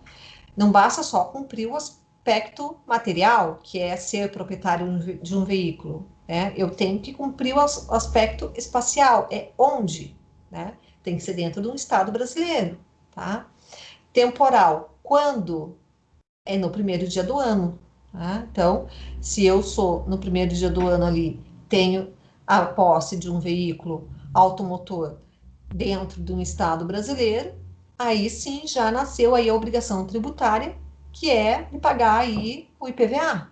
não basta só cumprir o aspecto material, que é ser proprietário de um veículo, né? Eu tenho que cumprir o aspecto espacial, é onde, né? Tem que ser dentro de um estado brasileiro, tá? Temporal, quando? É no primeiro dia do ano, tá? Então, se eu sou no primeiro dia do ano ali, tenho a posse de um veículo automotor dentro de um estado brasileiro, aí sim já nasceu aí a obrigação tributária, que é de pagar aí o IPVA,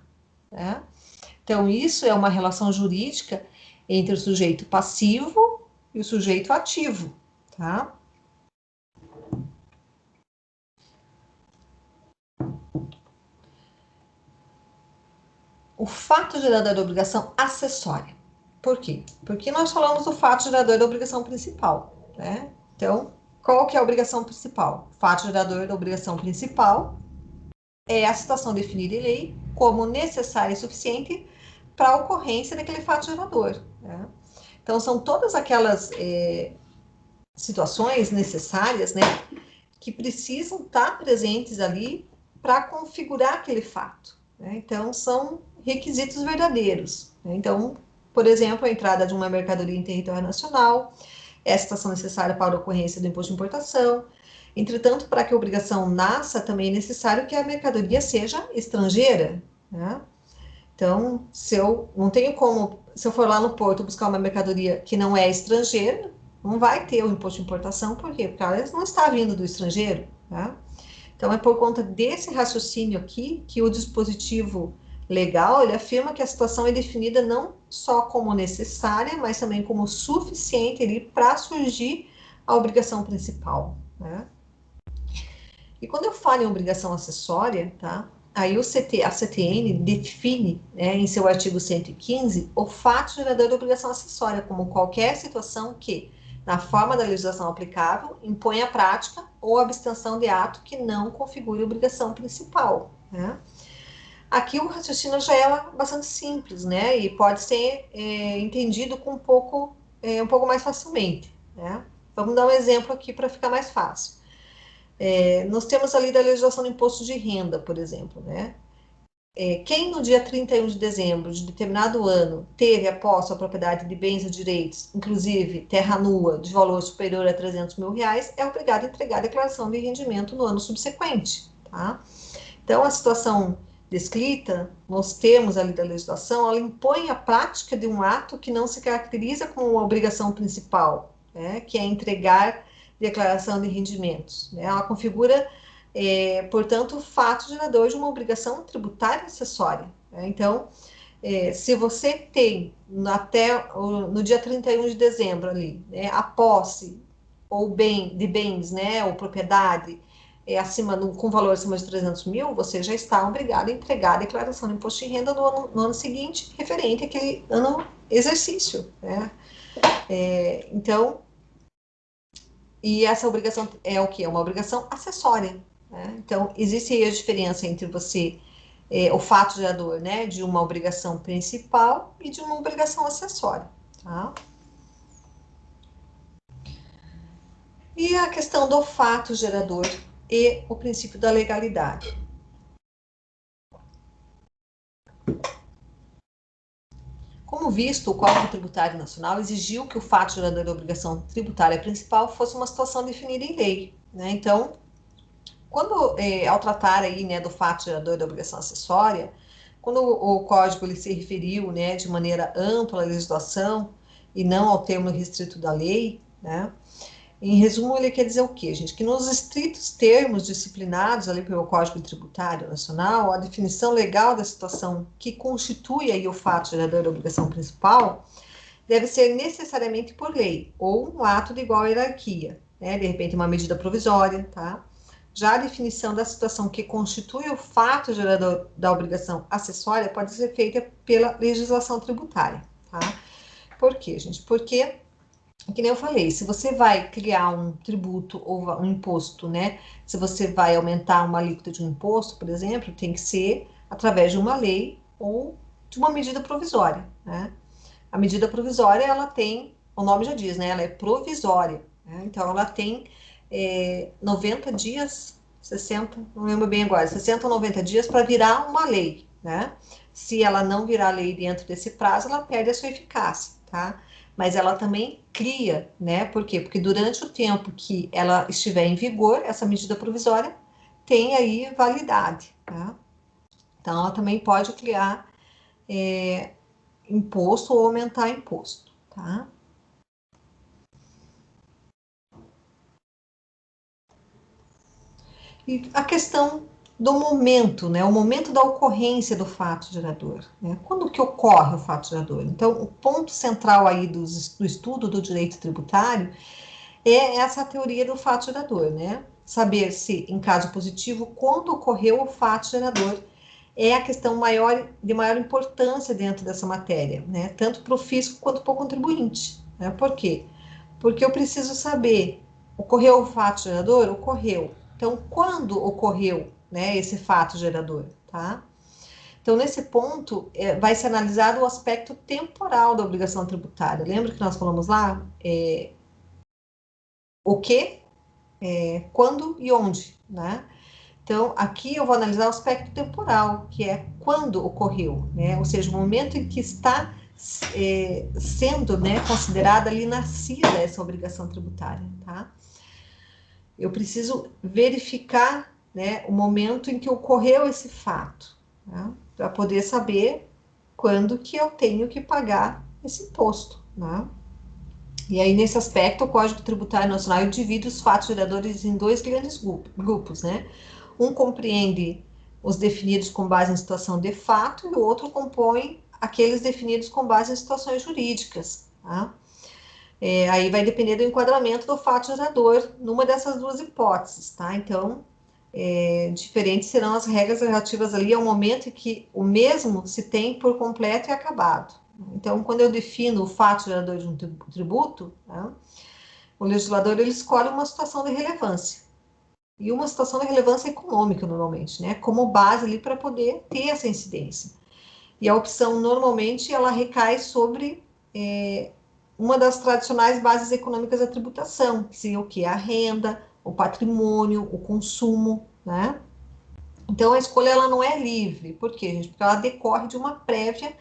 né? Então, isso é uma relação jurídica entre o sujeito passivo e o sujeito ativo, tá? O fato gerador da obrigação acessória. Por quê? Porque nós falamos do fato gerador da obrigação principal, né? Então, qual que é a obrigação principal? O fato gerador da obrigação principal é a situação definida em lei como necessária e suficiente para a ocorrência daquele fato gerador, né? Então, são todas aquelas situações necessárias, né, que precisam estar presentes ali para configurar aquele fato, né? Então, são requisitos verdadeiros, né? Então, por exemplo, a entrada de uma mercadoria em território nacional é a situação necessária para a ocorrência do imposto de importação. Entretanto, para que a obrigação nasça, também é necessário que a mercadoria seja estrangeira, né? Então, se eu não tenho como, se eu for lá no porto buscar uma mercadoria que não é estrangeira, não vai ter o imposto de importação, por quê? Porque ela não está vindo do estrangeiro, né? Então, é por conta desse raciocínio aqui que o dispositivo legal, ele afirma que a situação é definida não só como necessária, mas também como suficiente ali para surgir a obrigação principal, né? E quando eu falo em obrigação acessória, tá? Aí a CTN define, né, em seu artigo 115, o fato gerador da obrigação acessória como qualquer situação que, na forma da legislação aplicável, impõe a prática ou abstenção de ato que não configure obrigação principal, né? Aqui o raciocínio já é bastante simples, né? E pode ser entendido com um pouco mais facilmente, né? Vamos dar um exemplo aqui para ficar mais fácil. Nós temos ali da legislação do imposto de renda, por exemplo, né? Quem no dia 31 de dezembro de determinado ano teve a posse ou a propriedade de bens e direitos, inclusive terra nua, de valor superior a 300 mil reais, é obrigado a entregar a declaração de rendimento no ano subsequente, tá? Então, a situação descrita, nos termos ali da legislação, ela impõe a prática de um ato que não se caracteriza como uma obrigação principal, né, que é entregar declaração de rendimentos, né? Ela configura, portanto, o fato gerador de uma obrigação tributária acessória, né? Então, se você tem até no dia 31 de dezembro ali, né, a posse ou de bens, né, ou propriedade, com valor acima de 300 mil, você já está obrigado a entregar a declaração de imposto de renda no ano seguinte, referente àquele ano exercício, né? Então, e essa obrigação é o quê? É uma obrigação acessória, né? Então, existe aí a diferença entre o fato gerador, né, de uma obrigação principal e de uma obrigação acessória, tá? E a questão do fato gerador e o princípio da legalidade. Como visto, o Código Tributário Nacional exigiu que o fato gerador da obrigação tributária principal fosse uma situação definida em lei, né? Então, ao tratar aí, né, do fato gerador da obrigação acessória, quando o Código ele se referiu, né, de maneira ampla à legislação e não ao termo restrito da lei, né? Em resumo, ele quer dizer o quê, gente? Que nos estritos termos disciplinados ali pelo Código Tributário Nacional, a definição legal da situação que constitui aí o fato gerador da obrigação principal deve ser necessariamente por lei, ou um ato de igual hierarquia, né? De repente, uma medida provisória, tá? Já a definição da situação que constitui o fato gerador da obrigação acessória pode ser feita pela legislação tributária, tá? Por quê, gente? Porque, que nem eu falei, se você vai criar um tributo ou um imposto, né? Se você vai aumentar uma alíquota de um imposto, por exemplo, tem que ser através de uma lei ou de uma medida provisória, né? A medida provisória, ela tem, o nome já diz, né? Ela é provisória, né? Então, ela tem 90 dias, 60, não lembro bem agora, 60 ou 90 dias para virar uma lei, né? Se ela não virar lei dentro desse prazo, ela perde a sua eficácia, tá? Mas ela também cria, né? Por quê? Porque durante o tempo que ela estiver em vigor, essa medida provisória tem aí validade, tá? Então, ela também pode criar imposto ou aumentar imposto, tá? E a questão do momento, né? O momento da ocorrência do fato gerador, né? Quando que ocorre o fato gerador? Então, o ponto central aí do estudo do direito tributário é essa teoria do fato gerador, né? Saber se, em caso positivo, quando ocorreu o fato gerador é a questão de maior importância dentro dessa matéria, né? Tanto para o fisco quanto para o contribuinte, né? Por quê? Porque eu preciso saber, ocorreu o fato gerador? Ocorreu. Então, quando ocorreu, né, esse fato gerador, tá? Então, nesse ponto, vai ser analisado o aspecto temporal da obrigação tributária. Lembra que nós falamos lá? O que, quando e onde, né? Então, aqui eu vou analisar o aspecto temporal, que é quando ocorreu, né? Ou seja, o momento em que está sendo, né, considerada ali nascida essa obrigação tributária, tá? Eu preciso verificar, né, o momento em que ocorreu esse fato, né, para poder saber quando que eu tenho que pagar esse imposto, né? E aí, nesse aspecto, o Código Tributário Nacional divide os fatos geradores em dois grandes grupos, né? Um compreende os definidos com base em situação de fato e o outro compõe aqueles definidos com base em situações jurídicas, tá? Aí vai depender do enquadramento do fato gerador numa dessas duas hipóteses, tá? Então, diferentes serão as regras relativas ali ao momento em que o mesmo se tem por completo e acabado. Então, quando eu defino o fato gerador de um tributo, tá? o legislador ele escolhe uma situação de relevância. E uma situação de relevância econômica, normalmente, né? Como base ali para poder ter essa incidência. E a opção, normalmente, ela recai sobre uma das tradicionais bases econômicas da tributação, que seria o quê? A renda, o patrimônio, o consumo, né? Então, a escolha ela não é livre. Por quê, gente? Porque ela decorre de uma prévia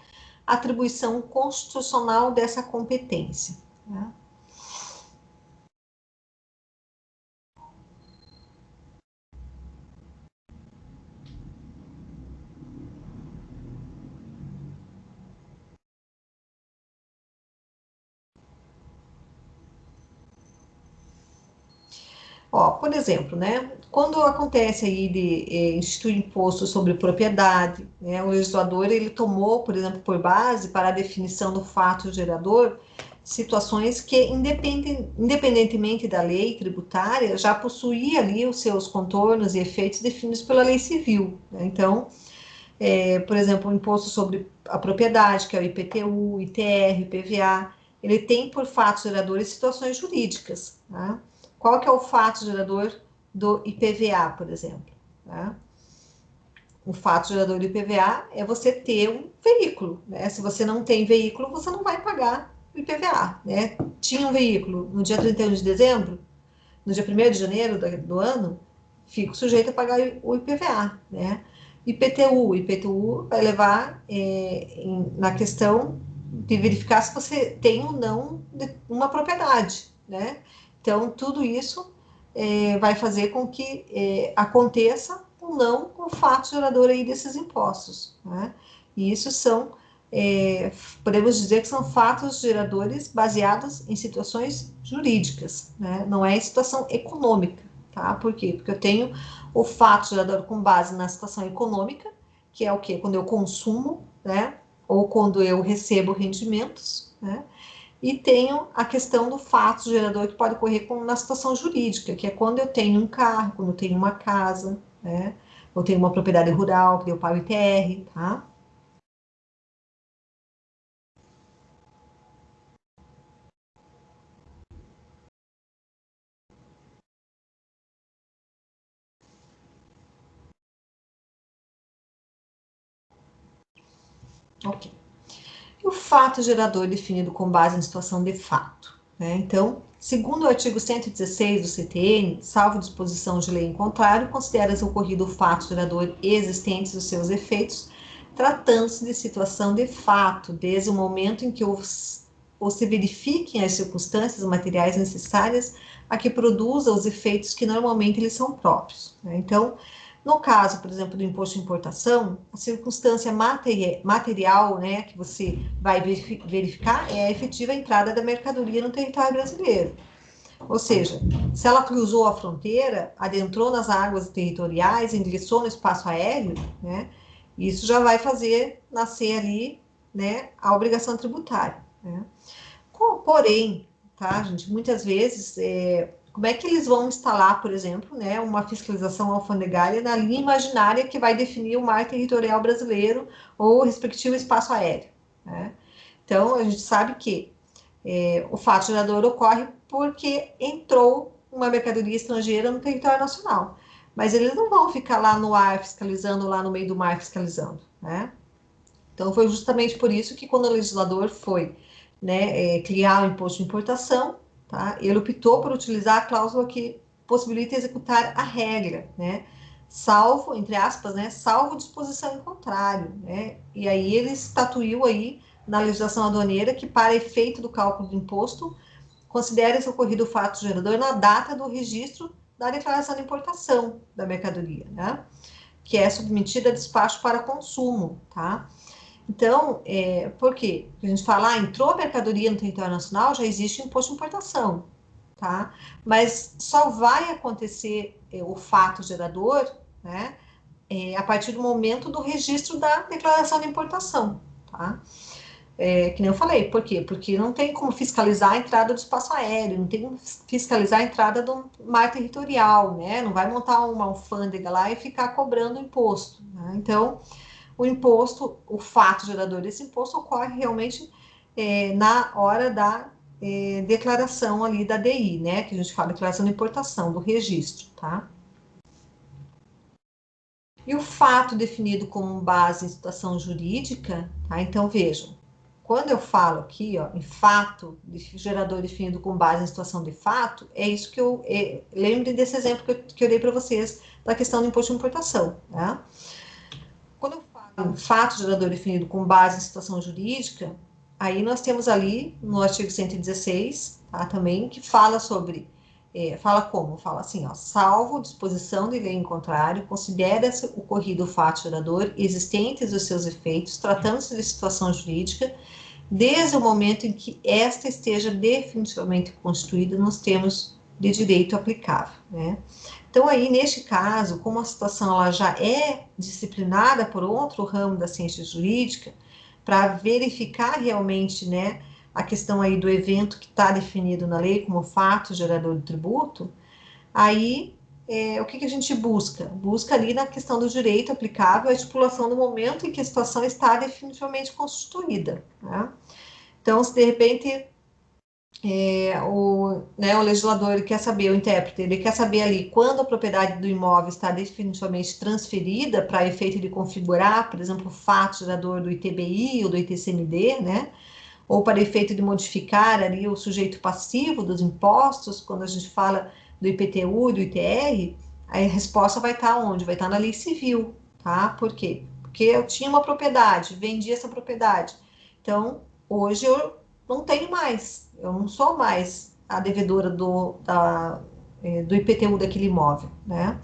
atribuição constitucional dessa competência, né? Ó, por exemplo, né, quando acontece aí de instituir imposto sobre propriedade, né, o legislador ele tomou, por exemplo, por base para a definição do fato gerador, situações que, independentemente da lei tributária, já possuía ali os seus contornos e efeitos definidos pela lei civil, né? Então, por exemplo, o imposto sobre a propriedade, que é o IPTU, ITR, IPVA, ele tem por fato gerador situações jurídicas, né? Qual que é o fato gerador do IPVA, por exemplo? Né? O fato gerador do IPVA é você ter um veículo, né? Se você não tem veículo, você não vai pagar o IPVA, né? Tinha um veículo no dia 31 de dezembro, no dia 1º de janeiro do ano, fico sujeito a pagar o IPVA, né? IPTU vai levar na questão de verificar se você tem ou não uma propriedade, né? Então, tudo isso vai fazer com que aconteça ou não o fato gerador aí desses impostos, né? E isso são, podemos dizer que são fatos geradores baseados em situações jurídicas, né? Não é em situação econômica, tá? Por quê? Porque eu tenho o fato gerador com base na situação econômica, que é o quê? Quando eu consumo, né? Ou quando eu recebo rendimentos, né? E tenho a questão do fato gerador que pode ocorrer na situação jurídica, que é quando eu tenho um carro, quando eu tenho uma casa, né? Eu tenho uma propriedade rural, que eu pago ITR, tá? Ok. E o fato gerador definido com base em situação de fato, né? Então, segundo o artigo 116 do CTN, salvo disposição de lei em contrário, considera-se ocorrido o fato gerador existentes os seus efeitos, tratando-se de situação de fato, desde o momento em que ou se verifiquem as circunstâncias materiais necessárias a que produza os efeitos que normalmente lhes são próprios, né? Então, no caso, por exemplo, do imposto de importação, a circunstância material, né, que você vai verificar é a efetiva entrada da mercadoria no território brasileiro. Ou seja, se ela cruzou a fronteira, adentrou nas águas territoriais, ingressou no espaço aéreo, né, isso já vai fazer nascer ali, né, a obrigação tributária, né? Porém, tá, gente, muitas vezes, como é que eles vão instalar, por exemplo, né, uma fiscalização alfandegária na linha imaginária que vai definir o mar territorial brasileiro ou o respectivo espaço aéreo, né? Então, a gente sabe que o fato gerador ocorre porque entrou uma mercadoria estrangeira no território nacional. Mas eles não vão ficar lá no ar fiscalizando, lá no meio do mar fiscalizando, né? Então, foi justamente por isso que quando o legislador foi, né, criar o imposto de importação, tá, ele optou por utilizar a cláusula que possibilita executar a regra, né, salvo, entre aspas, né, salvo disposição em contrário, né, e aí ele estatuiu aí na legislação aduaneira que para efeito do cálculo do imposto, considera-se ocorrido o fato gerador na data do registro da declaração de importação da mercadoria, né, que é submetida a despacho para consumo, tá? Então, por quê? Porque a gente fala, entrou a mercadoria no território nacional, já existe o imposto de importação, tá? Mas só vai acontecer o fato gerador, né, a partir do momento do registro da declaração de importação, tá? Que nem eu falei, por quê? Porque não tem como fiscalizar a entrada do espaço aéreo, não tem como fiscalizar a entrada do mar territorial, né? Não vai montar uma alfândega lá e ficar cobrando imposto, né? Então, o imposto, o fato gerador desse imposto ocorre realmente na hora da declaração ali da DI, né? Que a gente fala declaração de importação, do registro, tá? E o fato definido como base em situação jurídica, tá? Então, vejam, quando eu falo aqui, ó, em fato, gerador definido com base em situação de fato, é isso que eu... lembrem desse exemplo que eu dei para vocês da questão do imposto de importação, tá? Quando eu falo em fato gerador definido com base em situação jurídica, aí nós temos ali, no artigo 116, tá, também, que fala sobre... fala assim, ó, salvo disposição de lei em contrário, considera-se ocorrido o fato gerador existentes os seus efeitos, tratando-se de situação jurídica, desde o momento em que esta esteja definitivamente constituída nos termos de direito aplicável, né? Então, aí, neste caso, como a situação ela já é disciplinada por outro ramo da ciência jurídica, para verificar realmente, né, a questão aí do evento que está definido na lei como fato gerador de tributo, aí o que a gente busca? Busca ali na questão do direito aplicável a estipulação do momento em que a situação está definitivamente constituída, né? Então, se de repente o legislador ele quer saber, o intérprete, ele quer saber ali quando a propriedade do imóvel está definitivamente transferida para efeito de configurar, por exemplo, o fato gerador do ITBI ou do ITCMD, né? Ou para efeito de modificar ali o sujeito passivo dos impostos, quando a gente fala do IPTU e do ITR, a resposta vai estar onde? Vai estar na lei civil, tá? Por quê? Porque eu tinha uma propriedade, vendi essa propriedade. Então, hoje eu não tenho mais, eu não sou mais a devedora do IPTU daquele imóvel, né?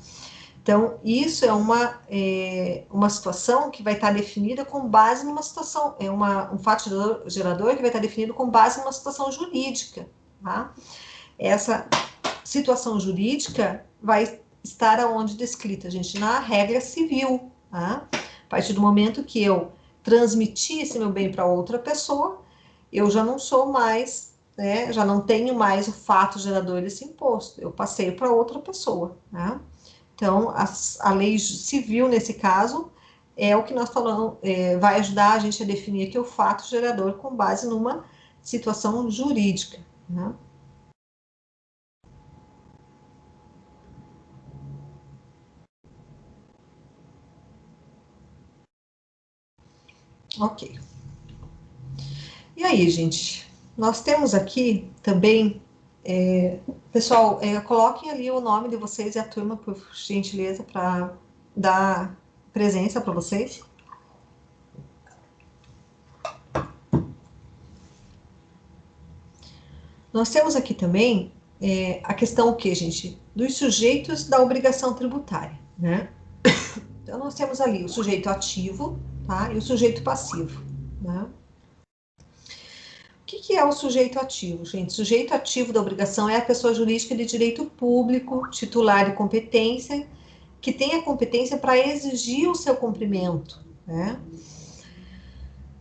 Então, isso é uma situação que vai estar definida com base numa situação, um fato gerador que vai estar definido com base numa situação jurídica, tá? Essa situação jurídica vai estar aonde descrita, gente, na regra civil, tá? A partir do momento que eu transmiti esse meu bem para outra pessoa, eu já não sou mais, né, já não tenho mais o fato gerador desse imposto, eu passei para outra pessoa, né? Então, a lei civil, nesse caso, é o que nós falamos, vai ajudar a gente a definir aqui o fato gerador com base numa situação jurídica, né? Ok. E aí, gente, nós temos aqui também, pessoal, coloquem ali o nome de vocês e a turma, por gentileza, para dar presença para vocês. Nós temos aqui também a questão o quê, gente? Dos sujeitos da obrigação tributária, né? Então, nós temos ali o sujeito ativo, tá? E o sujeito passivo, né? O que é o sujeito ativo, gente? O sujeito ativo da obrigação é a pessoa jurídica de direito público, titular de competência, que tem a competência para exigir o seu cumprimento, né?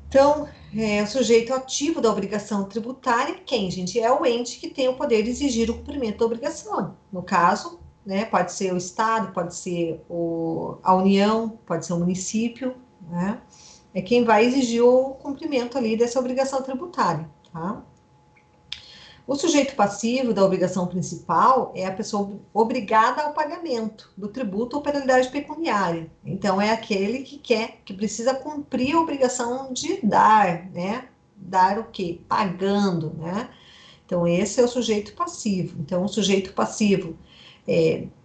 Então, o sujeito ativo da obrigação tributária, quem, gente? É o ente que tem o poder de exigir o cumprimento da obrigação. No caso, né, pode ser o Estado, pode ser a União, pode ser o município, né? É quem vai exigir o cumprimento ali dessa obrigação tributária, tá? O sujeito passivo da obrigação principal é a pessoa obrigada ao pagamento do tributo ou penalidade pecuniária. Então, é aquele que precisa cumprir a obrigação de dar, né? Dar o quê? Pagando, né? Então, esse é o sujeito passivo. Então, o sujeito passivo,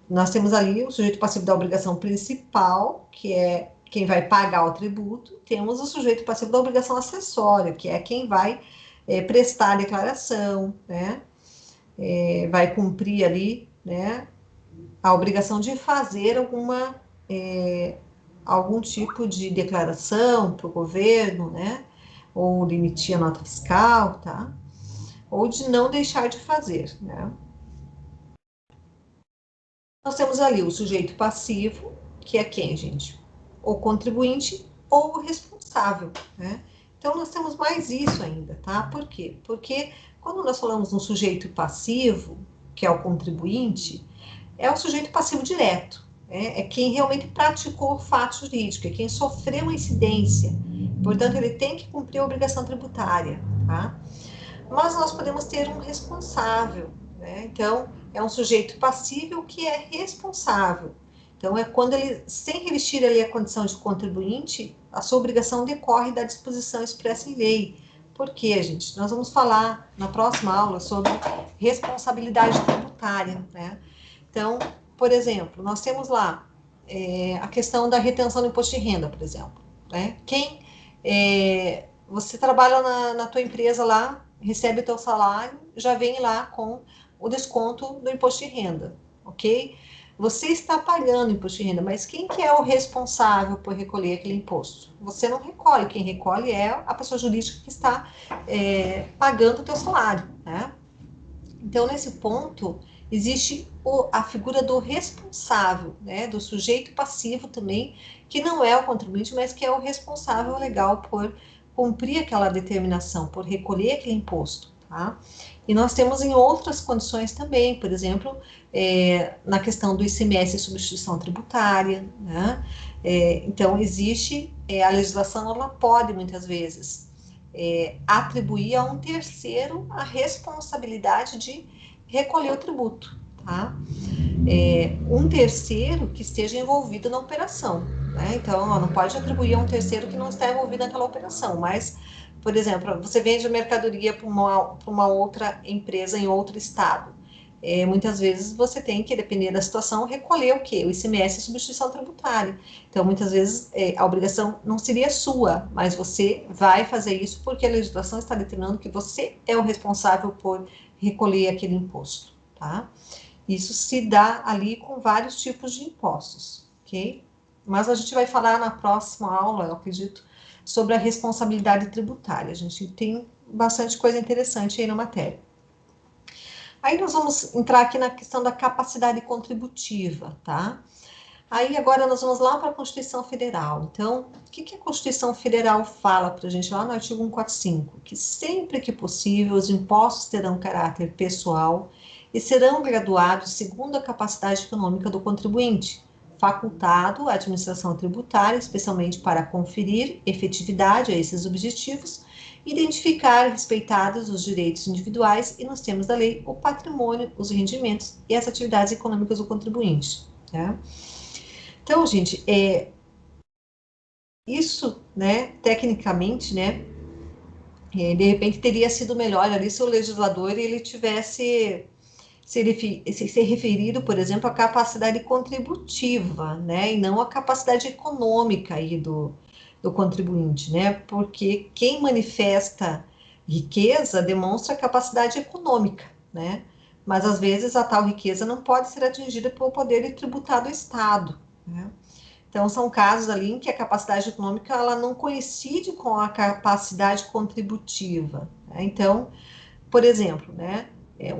nós temos ali o sujeito passivo da obrigação principal, que é quem vai pagar o tributo. Temos o sujeito passivo da obrigação acessória, que é quem vai prestar a declaração, né? Vai cumprir ali, né, a obrigação de fazer algum tipo de declaração para o governo, né? Ou de emitir a nota fiscal, tá? Ou de não deixar de fazer, né? Nós temos ali o sujeito passivo, que é quem, gente? O contribuinte ou o responsável, né? Então, nós temos mais isso ainda, tá? Por quê? Porque quando nós falamos um sujeito passivo, que é o contribuinte, é o sujeito passivo direto, né? É quem realmente praticou o fato jurídico, é quem sofreu a incidência. Portanto, ele tem que cumprir a obrigação tributária, tá? mas nós podemos ter um responsável, né? Então, é um sujeito passível que é responsável. Então, é quando ele, sem revestir ali a condição de contribuinte, a sua obrigação decorre da disposição expressa em lei. Por quê, gente? Nós vamos falar na próxima aula sobre responsabilidade tributária, né? Então, por exemplo, nós temos lá a questão da retenção do imposto de renda, por exemplo, né? Você trabalha na tua empresa lá, recebe o teu salário, já vem lá com o desconto do imposto de renda, ok? Você está pagando imposto de renda, mas quem que é o responsável por recolher aquele imposto? Você não recolhe, quem recolhe é a pessoa jurídica que está pagando o teu salário, né? Então, nesse ponto, existe a figura do responsável, né? Do sujeito passivo também, que não é o contribuinte, mas que é o responsável legal por cumprir aquela determinação, por recolher aquele imposto, tá? E nós temos em outras condições também, por exemplo, na questão do ICMS e substituição tributária, né? Então, existe, a legislação, ela pode, muitas vezes, atribuir a um terceiro a responsabilidade de recolher o tributo, tá? Um terceiro que esteja envolvido na operação, né? Então, não pode atribuir a um terceiro que não está envolvido naquela operação, mas, por exemplo, você vende mercadoria para uma outra empresa em outro estado. Muitas vezes você tem que, depender da situação, recolher o quê? O ICMS e substituição tributária. Então, muitas vezes, a obrigação não seria sua, mas você vai fazer isso porque a legislação está determinando que você é o responsável por recolher aquele imposto, tá? Isso se dá ali com vários tipos de impostos, ok? Mas a gente vai falar na próxima aula, eu acredito, sobre a responsabilidade tributária. A gente tem bastante coisa interessante aí na matéria. Aí nós vamos entrar aqui na questão da capacidade contributiva, tá? Aí agora nós vamos lá para a Constituição Federal. Então, o que a Constituição Federal fala para a gente lá no artigo 145? Que sempre que possível os impostos terão caráter pessoal e serão graduados segundo a capacidade econômica do contribuinte, facultado à administração tributária, especialmente para conferir efetividade a esses objetivos, identificar respeitados os direitos individuais e, nos termos da lei, o patrimônio, os rendimentos e as atividades econômicas do contribuinte, né? Então, gente, isso, né, tecnicamente, né, de repente teria sido melhor ali se o legislador ele tivesse se referido, por exemplo, à capacidade contributiva, né, e não à capacidade econômica aí do contribuinte, né, porque quem manifesta riqueza demonstra capacidade econômica, né, mas às vezes a tal riqueza não pode ser atingida pelo poder tributário do Estado, né. Então, são casos ali em que a capacidade econômica ela não coincide com a capacidade contributiva, né? Então, por exemplo, né,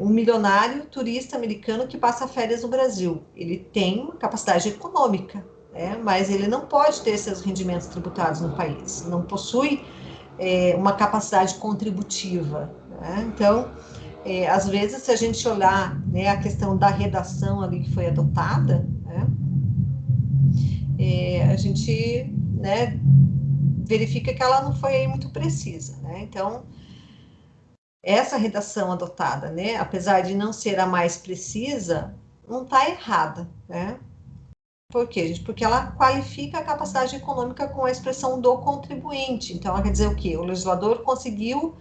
um milionário turista americano que passa férias no Brasil, ele tem uma capacidade econômica, né, mas ele não pode ter seus rendimentos tributados no país, não possui uma capacidade contributiva, né? Então, às vezes, se a gente olhar, né, a questão da redação ali que foi adotada, né, a gente, né, verifica que ela não foi aí muito precisa, né? Então, essa redação adotada, né, apesar de não ser a mais precisa, não está errada, né? Por quê, gente? Porque ela qualifica a capacidade econômica com a expressão do contribuinte. Então, ela quer dizer o quê? O legislador conseguiu,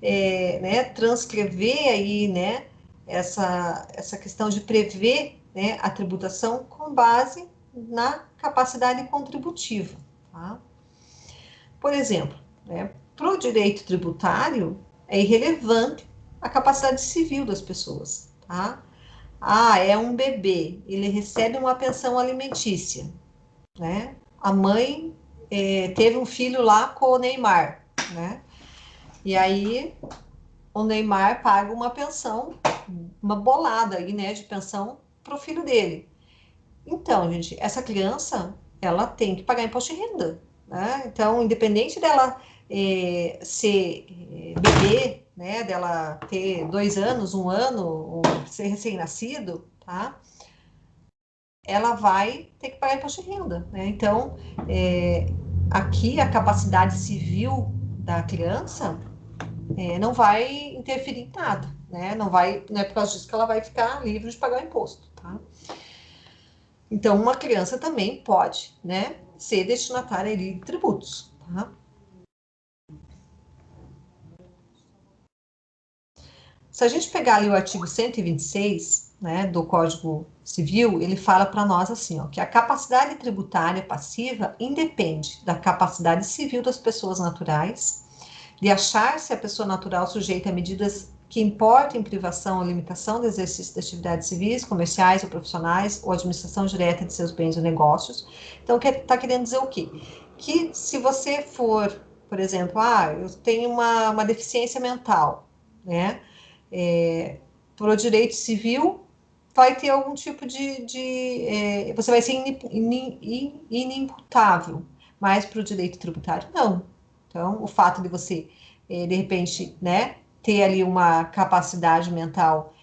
né, transcrever aí, né, essa questão de prever, né, a tributação com base na capacidade contributiva, tá? Por exemplo, né, para o direito tributário, é irrelevante a capacidade civil das pessoas, tá? Ah, é um bebê, ele recebe uma pensão alimentícia, né? A mãe teve um filho lá com o Neymar, né? E aí o Neymar paga uma pensão, uma bolada aí, né, de pensão para o filho dele. Então, gente, essa criança, ela tem que pagar imposto de renda, né? Então, independente dela ser bebê, né, dela ter 2 anos, 1 ano, ou ser recém-nascido, tá? Ela vai ter que pagar imposto de renda, né? Então, aqui a capacidade civil da criança não vai interferir em nada, né? Não é por causa disso que ela vai ficar livre de pagar o imposto, tá? Então, uma criança também pode, né, ser destinatária ali de tributos, tá? Se a gente pegar ali o artigo 126, né, do Código Civil, ele fala para nós assim, ó, que a capacidade tributária passiva independe da capacidade civil das pessoas naturais, de achar-se a pessoa natural sujeita a medidas que importem privação ou limitação do exercício de atividades civis, comerciais ou profissionais, ou administração direta de seus bens ou negócios. Então, está querendo dizer o quê? Que se você for, por exemplo, eu tenho uma deficiência mental, né? Por direito civil, vai ter algum tipo você vai ser inimputável, mas para o direito tributário, não. Então, o fato de você, de repente, né, ter ali uma capacidade mental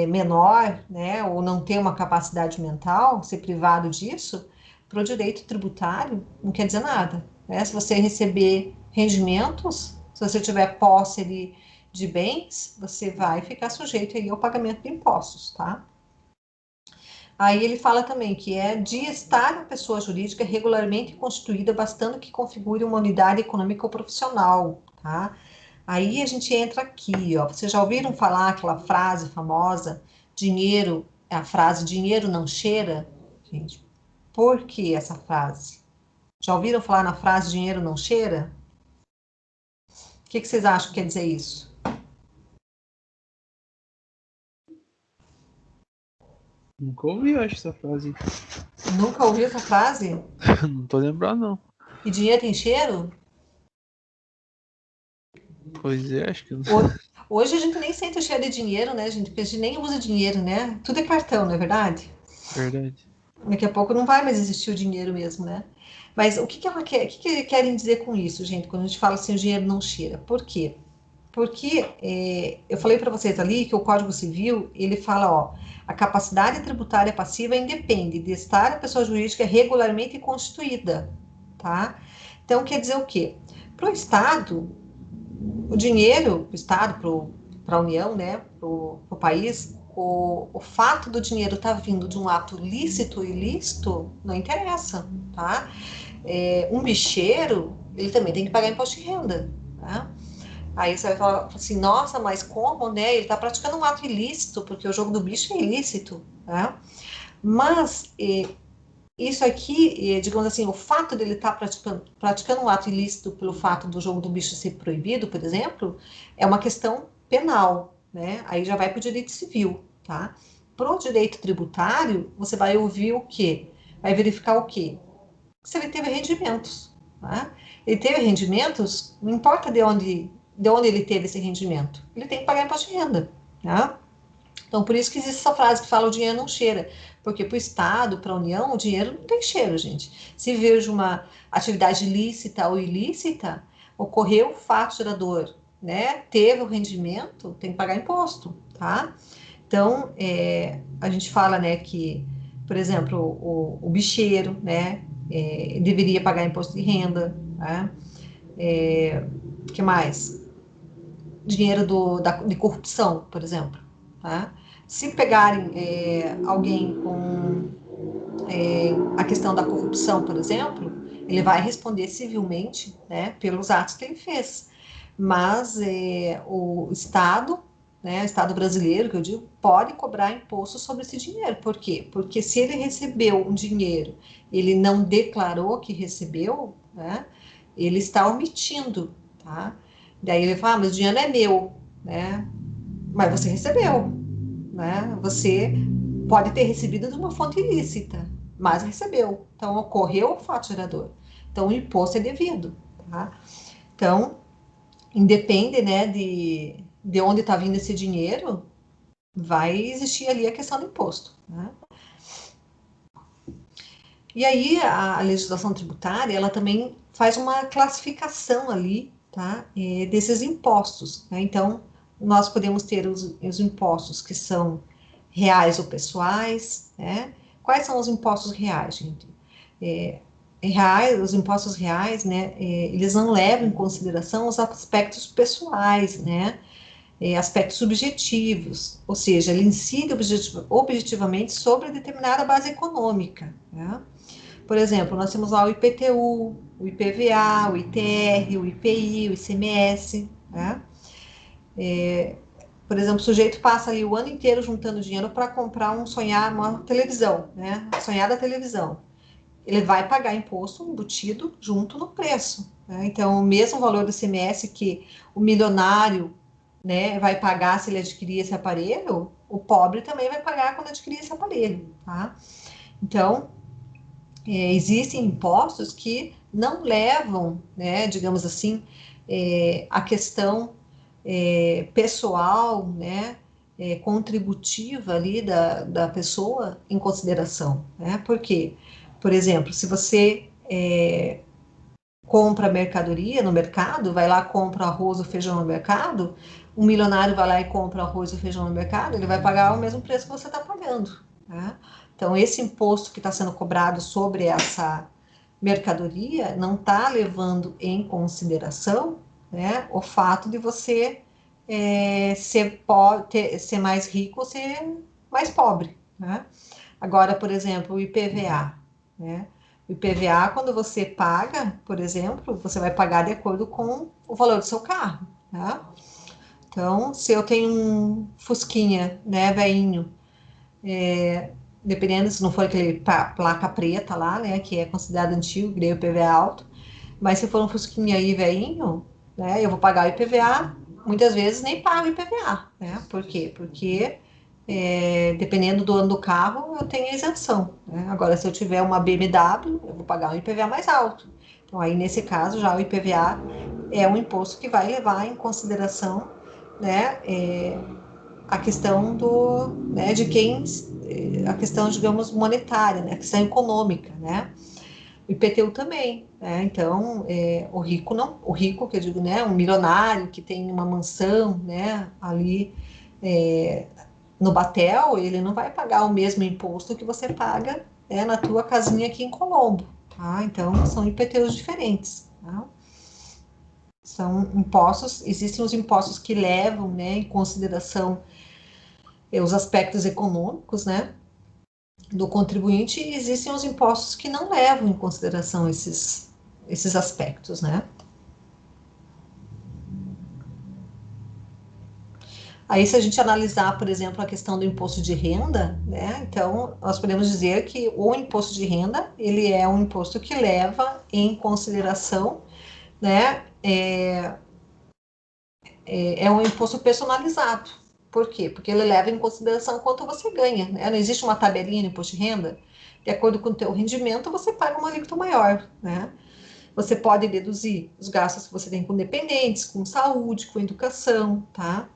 menor, né, ou não ter uma capacidade mental, ser privado disso, para o direito tributário, não quer dizer nada. Né? Se você receber rendimentos, se você tiver posse ali de bens, você vai ficar sujeito aí ao pagamento de impostos, tá? Aí ele fala também que é de estar a pessoa jurídica regularmente constituída, bastando que configure uma unidade econômica ou profissional, tá? Aí a gente entra aqui, ó. Vocês já ouviram falar aquela frase famosa, dinheiro, a frase dinheiro não cheira? Gente, por que essa frase? Já ouviram falar na frase dinheiro não cheira? O que vocês acham que quer dizer isso? Nunca ouvi, acho, essa frase. Nunca ouviu essa frase? Não tô lembrado, não. E dinheiro tem cheiro? Pois é, acho que não. Hoje a gente nem sente o cheiro de dinheiro, né, gente? Porque a gente nem usa dinheiro, né? Tudo é cartão, não é verdade? Verdade. Daqui a pouco não vai mais existir o dinheiro mesmo, né? Mas o que ela quer, o que querem dizer com isso, gente? Quando a gente fala assim, o dinheiro não cheira. Por quê? Porque eu falei para vocês ali que o Código Civil, ele fala, ó, a capacidade tributária passiva independe de estar a pessoa jurídica regularmente constituída, tá? Então, quer dizer o quê? Para o Estado, o dinheiro, para o Estado, para a União, né, para o país, o fato do dinheiro estar vindo de um ato lícito ou ilícito, não interessa, tá? Um bicheiro, ele também tem que pagar imposto de renda, tá? Aí você vai falar assim, nossa, mas como, né? Ele está praticando um ato ilícito, porque o jogo do bicho é ilícito, tá? Mas isso aqui, digamos assim, o fato dele estar praticando um ato ilícito pelo fato do jogo do bicho ser proibido, por exemplo, é uma questão penal, né? Aí já vai para o direito civil, tá? Para o direito tributário, você vai ouvir o quê? Vai verificar o quê? Se ele teve rendimentos, tá? Ele teve rendimentos, não importa de onde ele teve esse rendimento, ele tem que pagar imposto de renda, tá? Então, por isso que existe essa frase que fala o dinheiro não cheira, porque para o Estado, para a União, o dinheiro não tem cheiro, gente. Se vejo uma atividade lícita ou ilícita, ocorreu o fato gerador, né? Teve o rendimento, tem que pagar imposto, tá? Então, a gente fala, né, que, por exemplo, o bicheiro, né, deveria pagar imposto de renda, tá? Que mais? Dinheiro de corrupção, por exemplo, tá? Se pegarem alguém com a questão da corrupção, por exemplo, ele vai responder civilmente, né, pelos atos que ele fez. Mas o Estado, né, o Estado brasileiro, que eu digo, pode cobrar imposto sobre esse dinheiro. Por quê? Porque se ele recebeu um dinheiro, ele não declarou que recebeu, né, ele está omitindo, tá? Daí ele fala, mas o dinheiro é meu, né? Mas você recebeu, né? Você pode ter recebido de uma fonte ilícita, mas recebeu. Então, ocorreu o fato gerador. Então, o imposto é devido, tá? Então, independe, né, de onde está vindo esse dinheiro, vai existir ali a questão do imposto, né? E aí, a legislação tributária, ela também faz uma classificação ali, tá, desses impostos, né? Então, nós podemos ter os impostos que são reais ou pessoais, né? Quais são os impostos reais, gente? reais, os impostos reais, né, eles não levam em consideração os aspectos pessoais, né, aspectos subjetivos, ou seja, ele incide objetivamente sobre determinada base econômica, né? Por exemplo, nós temos lá o IPTU, o IPVA, o ITR, o IPI, o ICMS, né? Por exemplo, o sujeito passa ali o ano inteiro juntando dinheiro para comprar uma televisão, né? Sonhar da televisão. Ele vai pagar imposto embutido junto no preço, né? Então, o mesmo valor do ICMS que o milionário, né, vai pagar se ele adquirir esse aparelho, o pobre também vai pagar quando adquirir esse aparelho, tá? Então, existem impostos que não levam, né, digamos assim, a questão pessoal, né, contributiva ali da pessoa em consideração, né? Por quê? Por exemplo, se você compra mercadoria no mercado, vai lá compra arroz ou feijão no mercado, um milionário vai lá e compra arroz ou feijão no mercado, ele vai pagar o mesmo preço que você está pagando, né? Então, esse imposto que está sendo cobrado sobre essa mercadoria não está levando em consideração, né, o fato de você ser mais rico ou ser mais pobre, né? Agora, por exemplo, o IPVA, né? O IPVA, quando você paga, por exemplo, você vai pagar de acordo com o valor do seu carro, né? Então, se eu tenho um Fusquinha, né, veinho, dependendo se não for aquele placa preta lá, né, que é considerado antigo, que daí o IPVA é alto, mas se for um Fusquinha aí veinho, né, eu vou pagar o IPVA, muitas vezes nem pago o IPVA, né? Por quê? Porque dependendo do ano do carro, eu tenho a isenção, né? Agora, se eu tiver uma BMW, eu vou pagar um IPVA mais alto. Então, aí, nesse caso, já o IPVA é um imposto que vai levar em consideração, né, a questão né, de quem, a questão, digamos, monetária, né, a questão econômica, né? O IPTU também, né? Então, o rico não, o rico, que eu digo, né, um milionário que tem uma mansão, né, ali no Batel, ele não vai pagar o mesmo imposto que você paga, na tua casinha aqui em Colombo, tá? Então, são IPTUs diferentes, tá? São impostos, existem os impostos que levam, né, em consideração os aspectos econômicos, né, do contribuinte, e existem os impostos que não levam em consideração esses aspectos, né? Aí, se a gente analisar, por exemplo, a questão do imposto de renda, né, então, nós podemos dizer que o imposto de renda, ele é um imposto que leva em consideração, né, é um imposto personalizado. Por quê? Porque ele leva em consideração quanto você ganha, né? Não existe uma tabelinha no imposto de renda. De acordo com o teu rendimento, você paga uma alíquota maior, né? Você pode deduzir os gastos que você tem com dependentes, com saúde, com educação, tá?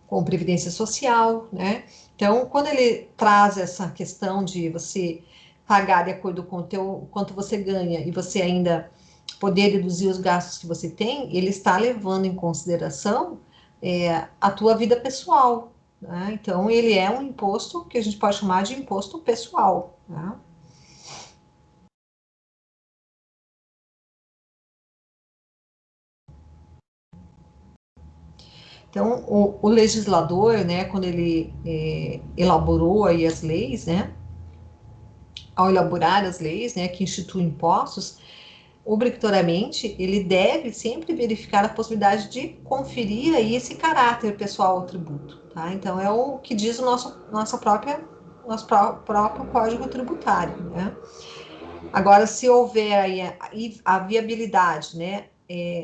Com previdência social, né? Então, quando ele traz essa questão de você pagar de acordo com o teu, quanto você ganha e você ainda poder deduzir os gastos que você tem, ele está levando em consideração a tua vida pessoal, né? Então, ele é um imposto que a gente pode chamar de imposto pessoal, né? Então, o legislador, né, quando ele elaborou aí as leis, né, ao elaborar as leis, né, que instituem impostos, obrigatoriamente, ele deve sempre verificar a possibilidade de conferir aí esse caráter pessoal ao tributo, tá? Então, é o que diz o nosso próprio Código Tributário, né? Agora, se houver aí a viabilidade, né,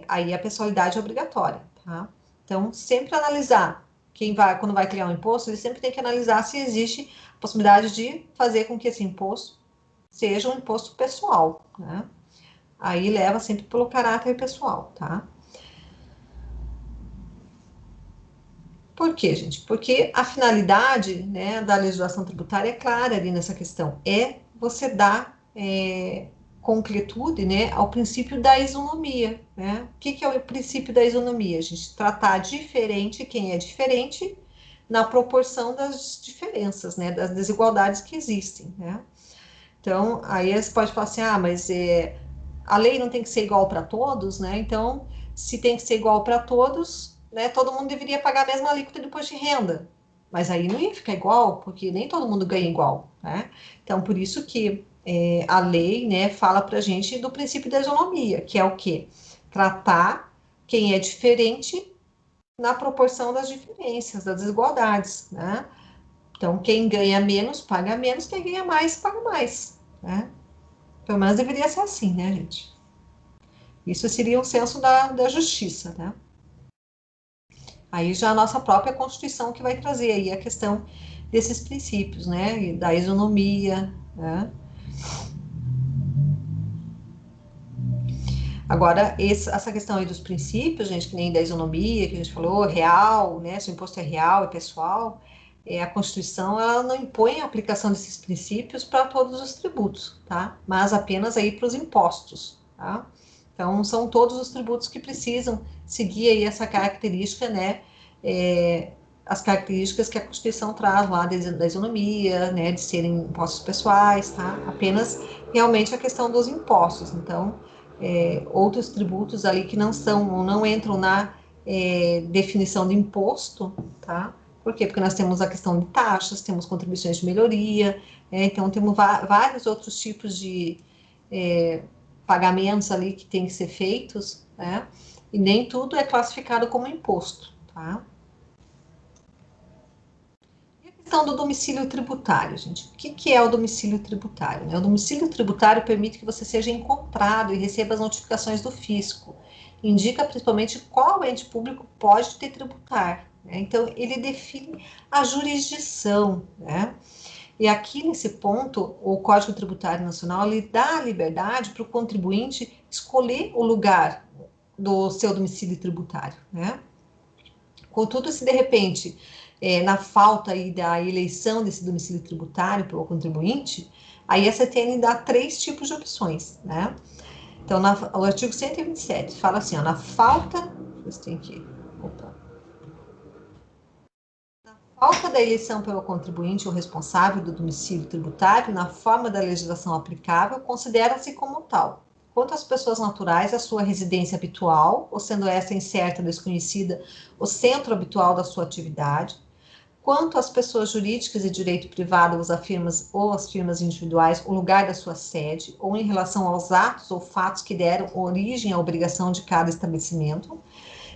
aí a pessoalidade é obrigatória, tá? Então, sempre analisar, quando vai criar um imposto, ele sempre tem que analisar se existe a possibilidade de fazer com que esse imposto seja um imposto pessoal, né? Aí leva sempre pelo caráter pessoal, tá? Por quê, gente? Porque a finalidade, né, da legislação tributária é clara ali nessa questão, é você dar concretude, né, ao princípio da isonomia, né? O que é o princípio da isonomia? A gente tratar diferente quem é diferente na proporção das diferenças, né, das desigualdades que existem, né? Então, aí você pode falar assim, mas a lei não tem que ser igual para todos, né? Então, se tem que ser igual para todos, né, todo mundo deveria pagar a mesma alíquota de imposto de renda. Mas aí não ia ficar igual, porque nem todo mundo ganha igual, né? Então, por isso que a lei, né, fala para a gente do princípio da isonomia, que é o quê? Tratar quem é diferente na proporção das diferenças, das desigualdades, né? Então, quem ganha menos, paga menos, quem ganha mais, paga mais, né? Pelo menos deveria ser assim, né, gente? Isso seria um senso da justiça, né? Aí já a nossa própria Constituição que vai trazer aí a questão desses princípios, né? E da isonomia, né? Agora, essa questão aí dos princípios, gente, que nem da isonomia, que a gente falou, real, né? Se o imposto é real, é pessoal, a Constituição, ela não impõe a aplicação desses princípios para todos os tributos, tá? Mas apenas aí para os impostos, tá? Então, são todos os tributos que precisam seguir aí essa característica, né? As características que a Constituição traz lá da isonomia, né? De serem impostos pessoais, tá? Apenas realmente a questão dos impostos. Então, outros tributos ali que não entram na definição de imposto, tá? Por quê? Porque nós temos a questão de taxas, temos contribuições de melhoria, então temos vários outros tipos de pagamentos ali que têm que ser feitos, né? E nem tudo é classificado como imposto, tá? E a questão do domicílio tributário, gente. O que é o domicílio tributário, né? O domicílio tributário permite que você seja encontrado e receba as notificações do fisco. Indica principalmente qual ente público pode te tributar, né? Então, ele define a jurisdição, né? E aqui, nesse ponto, o Código Tributário Nacional, ele dá a liberdade para o contribuinte escolher o lugar do seu domicílio tributário, né? Contudo, se de repente, na falta aí da eleição desse domicílio tributário pelo contribuinte, aí a CTN dá 3 tipos de opções, né? Então, o artigo 127 fala assim, na falta, vocês têm que, falta da eleição pelo contribuinte ou responsável do domicílio tributário, na forma da legislação aplicável, considera-se como tal. Quanto às pessoas naturais, a sua residência habitual, ou sendo essa incerta, desconhecida, o centro habitual da sua atividade. Quanto às pessoas jurídicas e direito privado, as firmas individuais, o lugar da sua sede, ou em relação aos atos ou fatos que deram origem à obrigação de cada estabelecimento.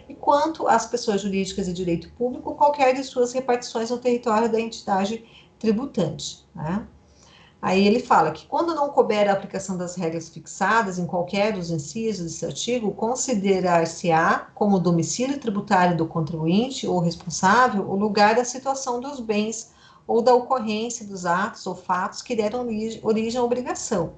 E quanto às pessoas jurídicas e direito público, qualquer de suas repartições no território da entidade tributante, né? Aí ele fala que quando não couber a aplicação das regras fixadas em qualquer dos incisos desse artigo, considerar-se-á como domicílio tributário do contribuinte ou responsável o lugar da situação dos bens ou da ocorrência dos atos ou fatos que deram origem à obrigação.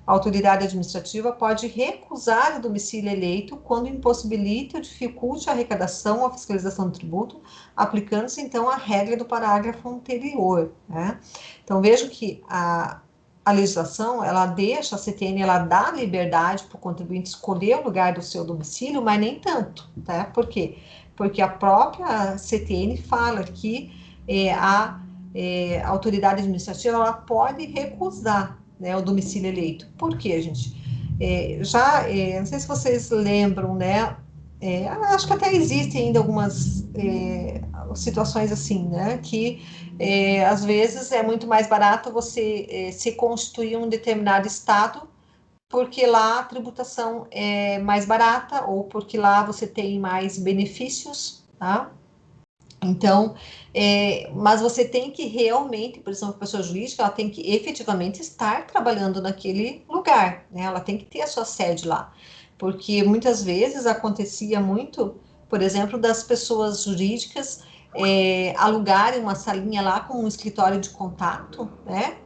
A autoridade administrativa pode recusar o domicílio eleito quando impossibilite ou dificulte a arrecadação ou a fiscalização do tributo, aplicando-se, então, a regra do parágrafo anterior, né? Então, vejo que a legislação, ela deixa, a CTN, ela dá liberdade para o contribuinte escolher o lugar do seu domicílio, mas nem tanto, tá? Por quê? Porque a própria CTN fala que a autoridade administrativa, ela pode recusar, né, o domicílio eleito. Por quê, gente? Não sei se vocês lembram, né? Acho que até existem ainda algumas situações assim, né? Que às vezes é muito mais barato você se constituir um determinado estado, porque lá a tributação é mais barata ou porque lá você tem mais benefícios, tá? Então, mas você tem que realmente, por exemplo, a pessoa jurídica, ela tem que efetivamente estar trabalhando naquele lugar, né? Ela tem que ter a sua sede lá, porque muitas vezes acontecia muito, por exemplo, das pessoas jurídicas alugarem uma salinha lá com um escritório de contato, né?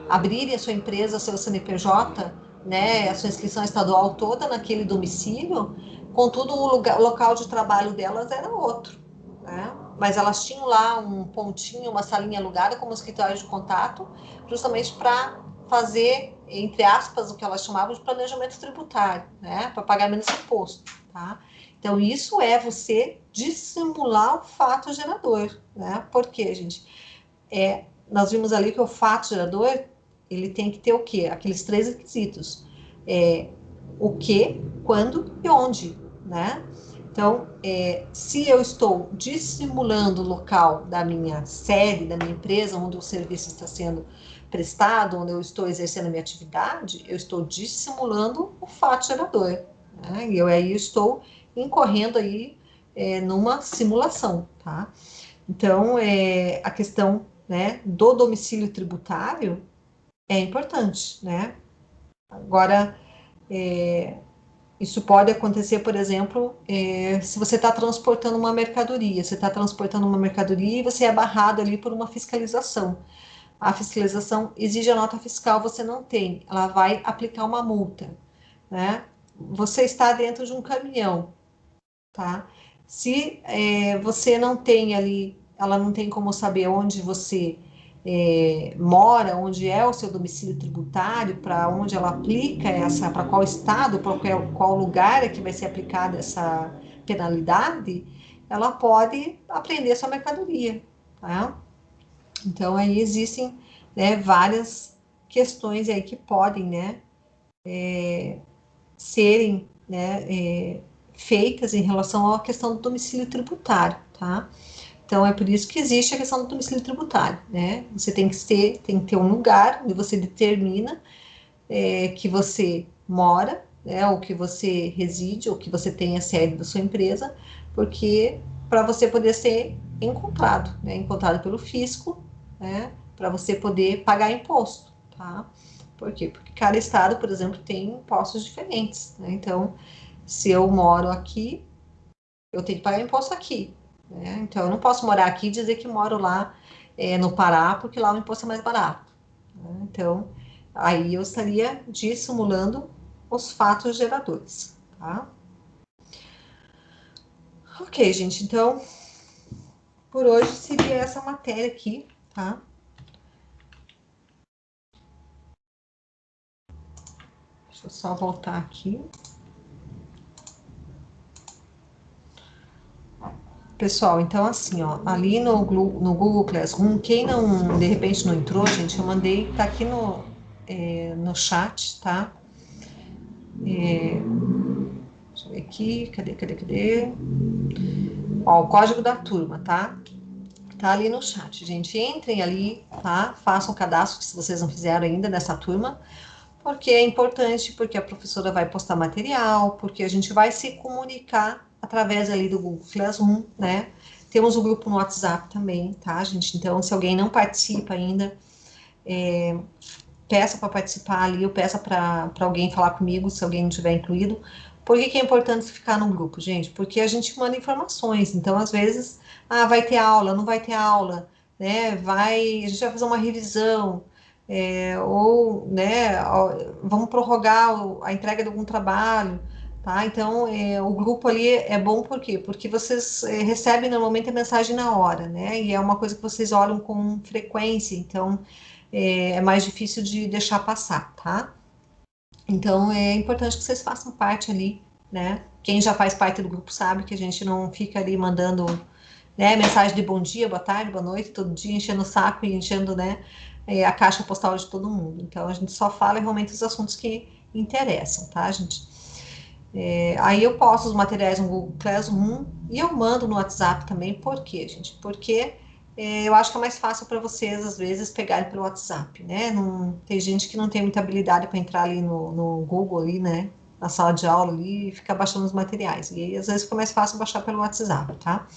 Abrirem a sua empresa, o seu CNPJ, né? A sua inscrição estadual toda naquele domicílio. Contudo, o local de trabalho delas era outro, né? Mas elas tinham lá um pontinho, uma salinha alugada como escritório de contato, justamente para fazer, entre aspas, o que elas chamavam de planejamento tributário, né? Para pagar menos imposto, tá? Então, isso é você dissimular o fato gerador, né? Por quê, gente? Nós vimos ali que o fato gerador ele tem que ter o quê? Aqueles 3 requisitos. O que, quando e onde, né? Então, se eu estou dissimulando o local da minha sede, da minha empresa, onde o serviço está sendo prestado, onde eu estou exercendo a minha atividade, eu estou dissimulando o fato gerador, né? E aí eu estou incorrendo aí numa simulação, tá? Então, a questão, né, do domicílio tributário é importante, né? Agora, isso pode acontecer, por exemplo, se você está transportando uma mercadoria, e você é barrado ali por uma fiscalização. A fiscalização exige a nota fiscal, você não tem, ela vai aplicar uma multa, né? Você está dentro de um caminhão, tá? Se você não tem ali, ela não tem como saber onde você mora, onde é o seu domicílio tributário, para onde ela aplica para qual estado, para qual lugar é que vai ser aplicada essa penalidade, ela pode apreender sua mercadoria, tá? Então, aí existem, né, várias questões aí que podem, né, serem, né, feitas em relação à questão do domicílio tributário, tá? Então, é por isso que existe a questão do domicílio tributário, né? Você tem que ter um lugar onde você determina que você mora, né, ou que você reside, ou que você tem a sede da sua empresa, porque para você poder ser encontrado, né, encontrado pelo fisco, né, para você poder pagar imposto, tá? Por quê? Porque cada estado, por exemplo, tem impostos diferentes, né? Então, se eu moro aqui, eu tenho que pagar imposto aqui, né? Então, eu não posso morar aqui e dizer que moro lá no Pará, porque lá o imposto é mais barato, né? Então, aí eu estaria dissimulando os fatos geradores, tá? Ok, gente, então, por hoje seria essa matéria aqui, tá? Deixa eu só voltar aqui. Pessoal, então assim, ó, ali no Google Classroom, quem não, de repente não entrou, gente, eu mandei, tá aqui no chat, tá? Deixa eu ver aqui, cadê? Ó, o código da turma, tá? Tá ali no chat, gente. Entrem ali, tá? Façam o cadastro, se vocês não fizeram ainda nessa turma, porque é importante, porque a professora vai postar material, porque a gente vai se comunicar através ali do Google Classroom, né? Temos o grupo no WhatsApp também, tá, gente? Então, se alguém não participa ainda, peça para participar ali, ou peça para alguém falar comigo, se alguém não tiver incluído. Por que é importante ficar no grupo, gente? Porque a gente manda informações, então, às vezes, vai ter aula, não vai ter aula, né? A gente vai fazer uma revisão, ou, né, vamos prorrogar a entrega de algum trabalho, tá? Então, o grupo ali é bom por quê? Porque vocês recebem normalmente a mensagem na hora, né? E é uma coisa que vocês olham com frequência, então é mais difícil de deixar passar, tá? Então, é importante que vocês façam parte ali, né? Quem já faz parte do grupo sabe que a gente não fica ali mandando, né, mensagem de bom dia, boa tarde, boa noite, todo dia enchendo o saco e enchendo, né, a caixa postal de todo mundo. Então, a gente só fala realmente os assuntos que interessam, tá, gente? Aí eu posto os materiais no Google Classroom e eu mando no WhatsApp também. Por quê, gente? Porque eu acho que é mais fácil para vocês, às vezes, pegarem pelo WhatsApp, né? Não, tem gente que não tem muita habilidade para entrar ali no Google, ali, né? Na sala de aula ali e ficar baixando os materiais. E aí, às vezes, fica mais fácil baixar pelo WhatsApp, tá?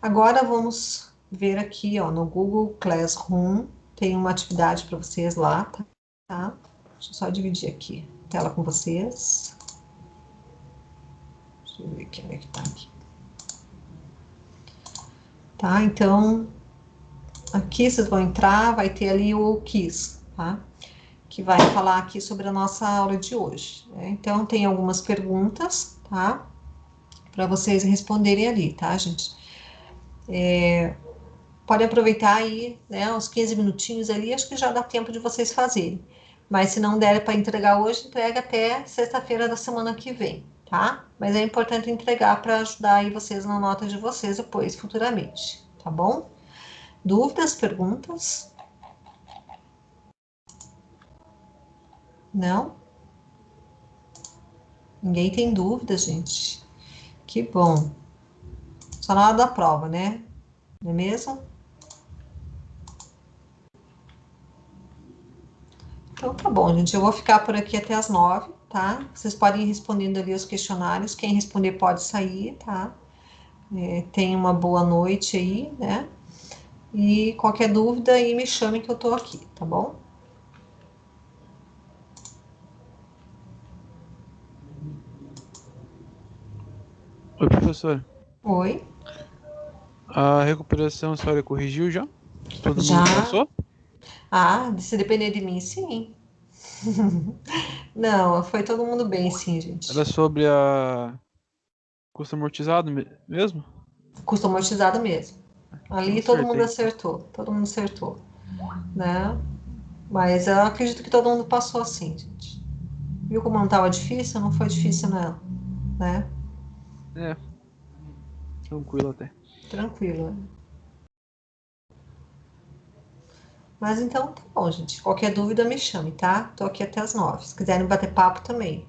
Agora, vamos ver aqui, ó, no Google Classroom. Tem uma atividade para vocês lá, tá? Deixa eu só dividir aqui a tela com vocês. Deixa eu ver como é que tá aqui. Tá, então, aqui vocês vão entrar, vai ter ali o quiz, tá? Que vai falar aqui sobre a nossa aula de hoje, né? Então, tem algumas perguntas, tá? Para vocês responderem ali, tá, gente? Pode aproveitar aí, né, uns 15 minutinhos ali, acho que já dá tempo de vocês fazerem. Mas se não der para entregar hoje, entrega até sexta-feira da semana que vem, tá? Mas é importante entregar para ajudar aí vocês na nota de vocês depois, futuramente, tá bom? Dúvidas, perguntas? Não? Ninguém tem dúvida, gente. Que bom. Só na hora da prova, né? Não é mesmo? Então tá bom, gente. Eu vou ficar por aqui até as 9, tá? Vocês podem ir respondendo ali os questionários. Quem responder pode sair, tá? Tenha uma boa noite aí, né? E qualquer dúvida aí me chame que eu tô aqui, tá bom? Oi, professor. Oi? A recuperação a senhora corrigiu já? Todo Já? mundo passou? Ah, se depender de mim, sim. Não, foi todo mundo bem, sim, Era gente. sobre a custo amortizado mesmo? Custo amortizado mesmo. Então Ali acertei. todo mundo acertou, né? Mas eu acredito que todo mundo passou assim, gente. Viu como não estava difícil? Não foi difícil, não, né? É, tranquilo até. Tranquilo. Mas então tá bom, gente. Qualquer dúvida me chame, tá? Tô aqui até as 9. Se quiserem bater papo também.